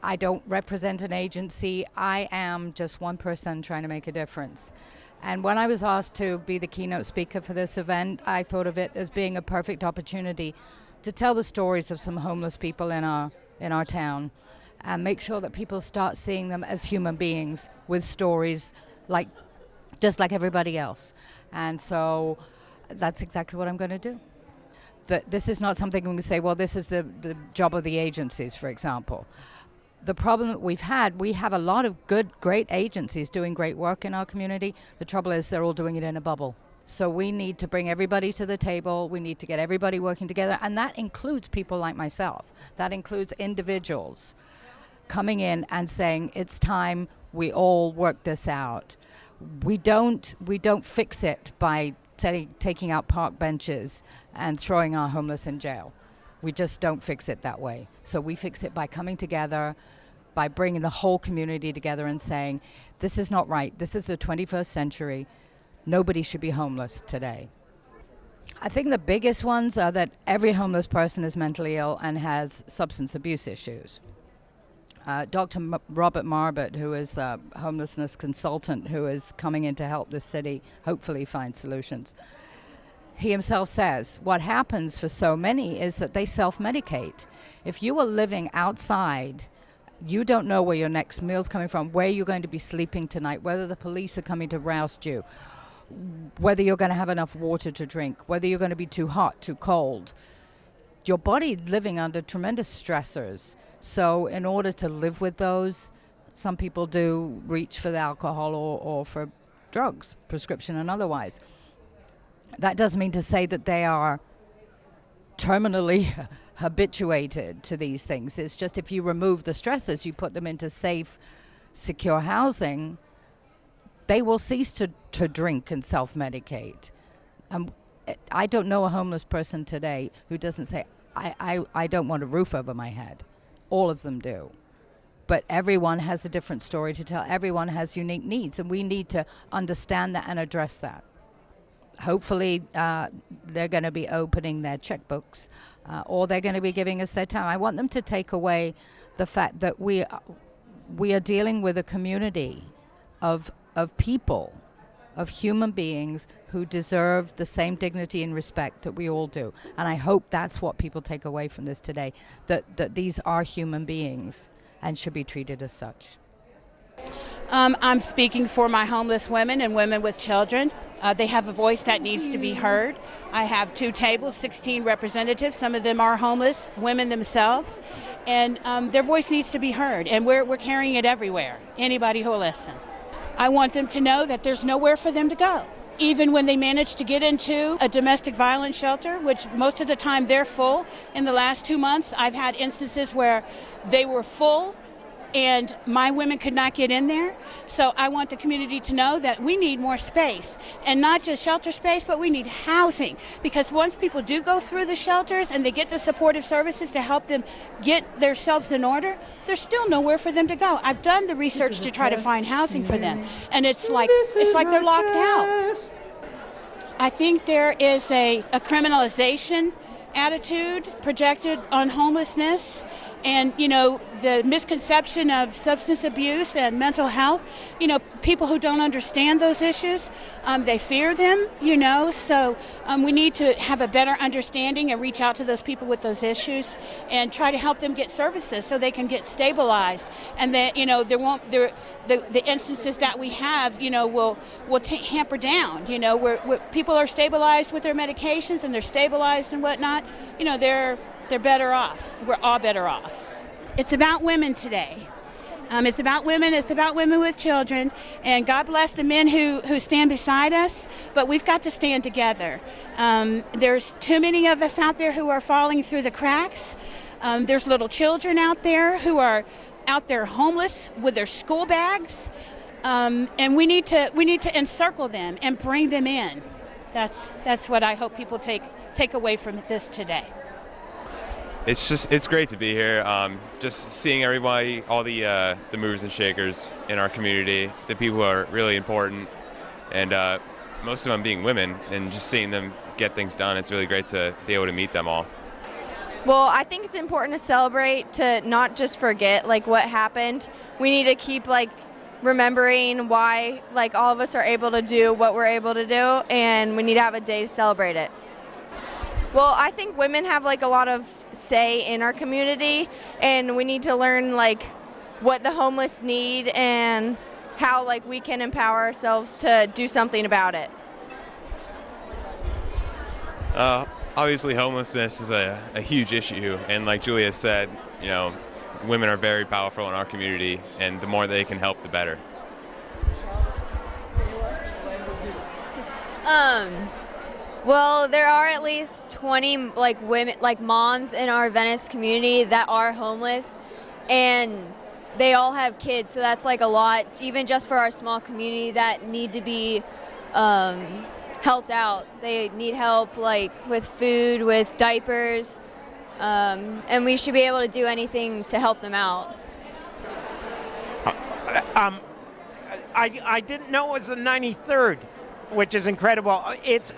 I don't represent an agency. I am just one person trying to make a difference. And when I was asked to be the keynote speaker for this event, I thought of it as being a perfect opportunity to tell the stories of some homeless people in our town, and make sure that people start seeing them as human beings with stories just like everybody else. And so that's exactly what I'm going to do. This is not something we can say, well, this is the job of the agencies, for example. The problem that we have a lot of great agencies doing great work in our community. The trouble is they're all doing it in a bubble. So we need to bring everybody to the table. We need to get everybody working together. And that includes people like myself. That includes individuals coming in and saying, it's time we all work this out. We don't fix it by taking out park benches and throwing our homeless in jail. We just don't fix it that way. So we fix it by coming together, by bringing the whole community together and saying, this is not right. This is the 21st century. Nobody should be homeless today. I think the biggest ones are that every homeless person is mentally ill and has substance abuse issues. Dr. Robert Marbut, who is the homelessness consultant who is coming in to help the city hopefully find solutions, he himself says what happens for so many is that they self-medicate. If you are living outside, you don't know where your next meal's coming from, where you're going to be sleeping tonight, whether the police are coming to roust you, whether you're going to have enough water to drink, whether you're going to be too hot, too cold. Your body living under tremendous stressors. So in order to live with those, some people do reach for the alcohol or for drugs, prescription and otherwise. That doesn't mean to say that they are terminally habituated to these things. It's just if you remove the stresses, you put them into safe, secure housing, they will cease to drink and self-medicate. I don't know a homeless person today who doesn't say, I don't want a roof over my head. All of them do. But everyone has a different story to tell. Everyone has unique needs, and we need to understand that and address that. Hopefully, they're going to be opening their checkbooks, or they're going to be giving us their time. I want them to take away the fact that we are dealing with a community of people, of human beings who deserve the same dignity and respect that we all do. And I hope that's what people take away from this today, that these are human beings and should be treated as such. I'm speaking for my homeless women and women with children. They have a voice that needs to be heard. I have 2 tables, 16 representatives. Some of them are homeless women themselves, and their voice needs to be heard, and we're carrying it everywhere, anybody who will listen. I want them to know that there's nowhere for them to go. Even when they manage to get into a domestic violence shelter, which most of the time they're full. In the last 2 months, I've had instances where they were full and my women could not get in there. So I want the community to know that we need more space, and not just shelter space, but we need housing. Because once people do go through the shelters and they get the supportive services to help them get themselves in order, there's still nowhere for them to go. I've done the research to try to find housing for them, and it's like they're locked out. I think there is a criminalization attitude projected on homelessness. And, you know, the misconception of substance abuse and mental health, you know, people who don't understand those issues, they fear them, you know, so we need to have a better understanding and reach out to those people with those issues and try to help them get services so they can get stabilized. And that, you know, the instances that we have, you know, will hamper down, you know, where people are stabilized with their medications and they're stabilized and whatnot, you know, they're better off. We're all better off. It's about women today. It's about women. It's about women with children. And God bless the men who stand beside us, but we've got to stand together. There's too many of us out there who are falling through the cracks. There's little children out there who are out there homeless with their school bags. And we need to encircle them and bring them in. That's what I hope people take away from this today. It's great to be here. Just seeing everybody, all the movers and shakers in our community, the people who are really important, and most of them being women, and just seeing them get things done. It's really great to be able to meet them all. Well, I think it's important to celebrate, to not just forget like what happened. We need to keep like remembering why like all of us are able to do what we're able to do, and we need to have a day to celebrate it. Well, I think women have like a lot of say in our community, and we need to learn like what the homeless need and how like we can empower ourselves to do something about it. Obviously, homelessness is a huge issue, and like Julia said, you know, women are very powerful in our community, and the more they can help, the better. Well, there are at least 20 women, moms in our Venice community that are homeless, and they all have kids, so that's a lot, even just for our small community that need to be helped out. They need help with food, with diapers, and we should be able to do anything to help them out. I didn't know it was the 93rd, which is incredible. It's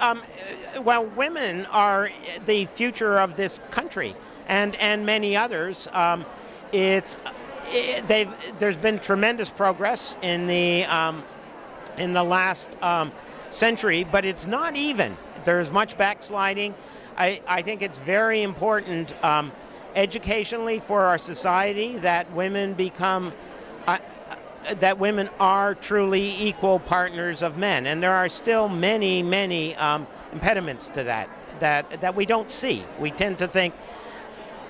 women are the future of this country, and many others. There's been tremendous progress in the last century, but it's not even. There's much backsliding. I think it's very important educationally for our society that women become. That women are truly equal partners of men, and there are still many impediments to that we don't see. We tend to think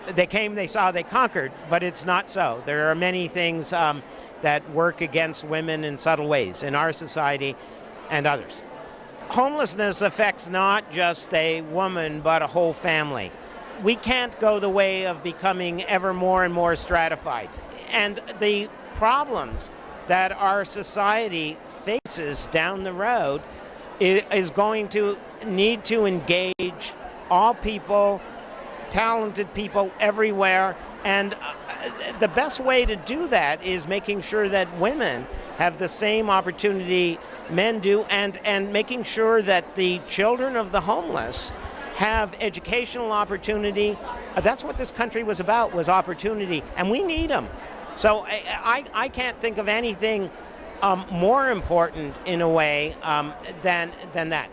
they came, they saw, they conquered, but it's not so. There are many things that work against women in subtle ways in our society and others. Homelessness affects not just a woman, but a whole family. We can't go the way of becoming ever more and more stratified. And the problems that our society faces down the road is going to need to engage all people, talented people everywhere, and the best way to do that is making sure that women have the same opportunity men do, and making sure that the children of the homeless have educational opportunity. That's what this country was about, was opportunity, and we need them. So I can't think of anything more important in a way than that.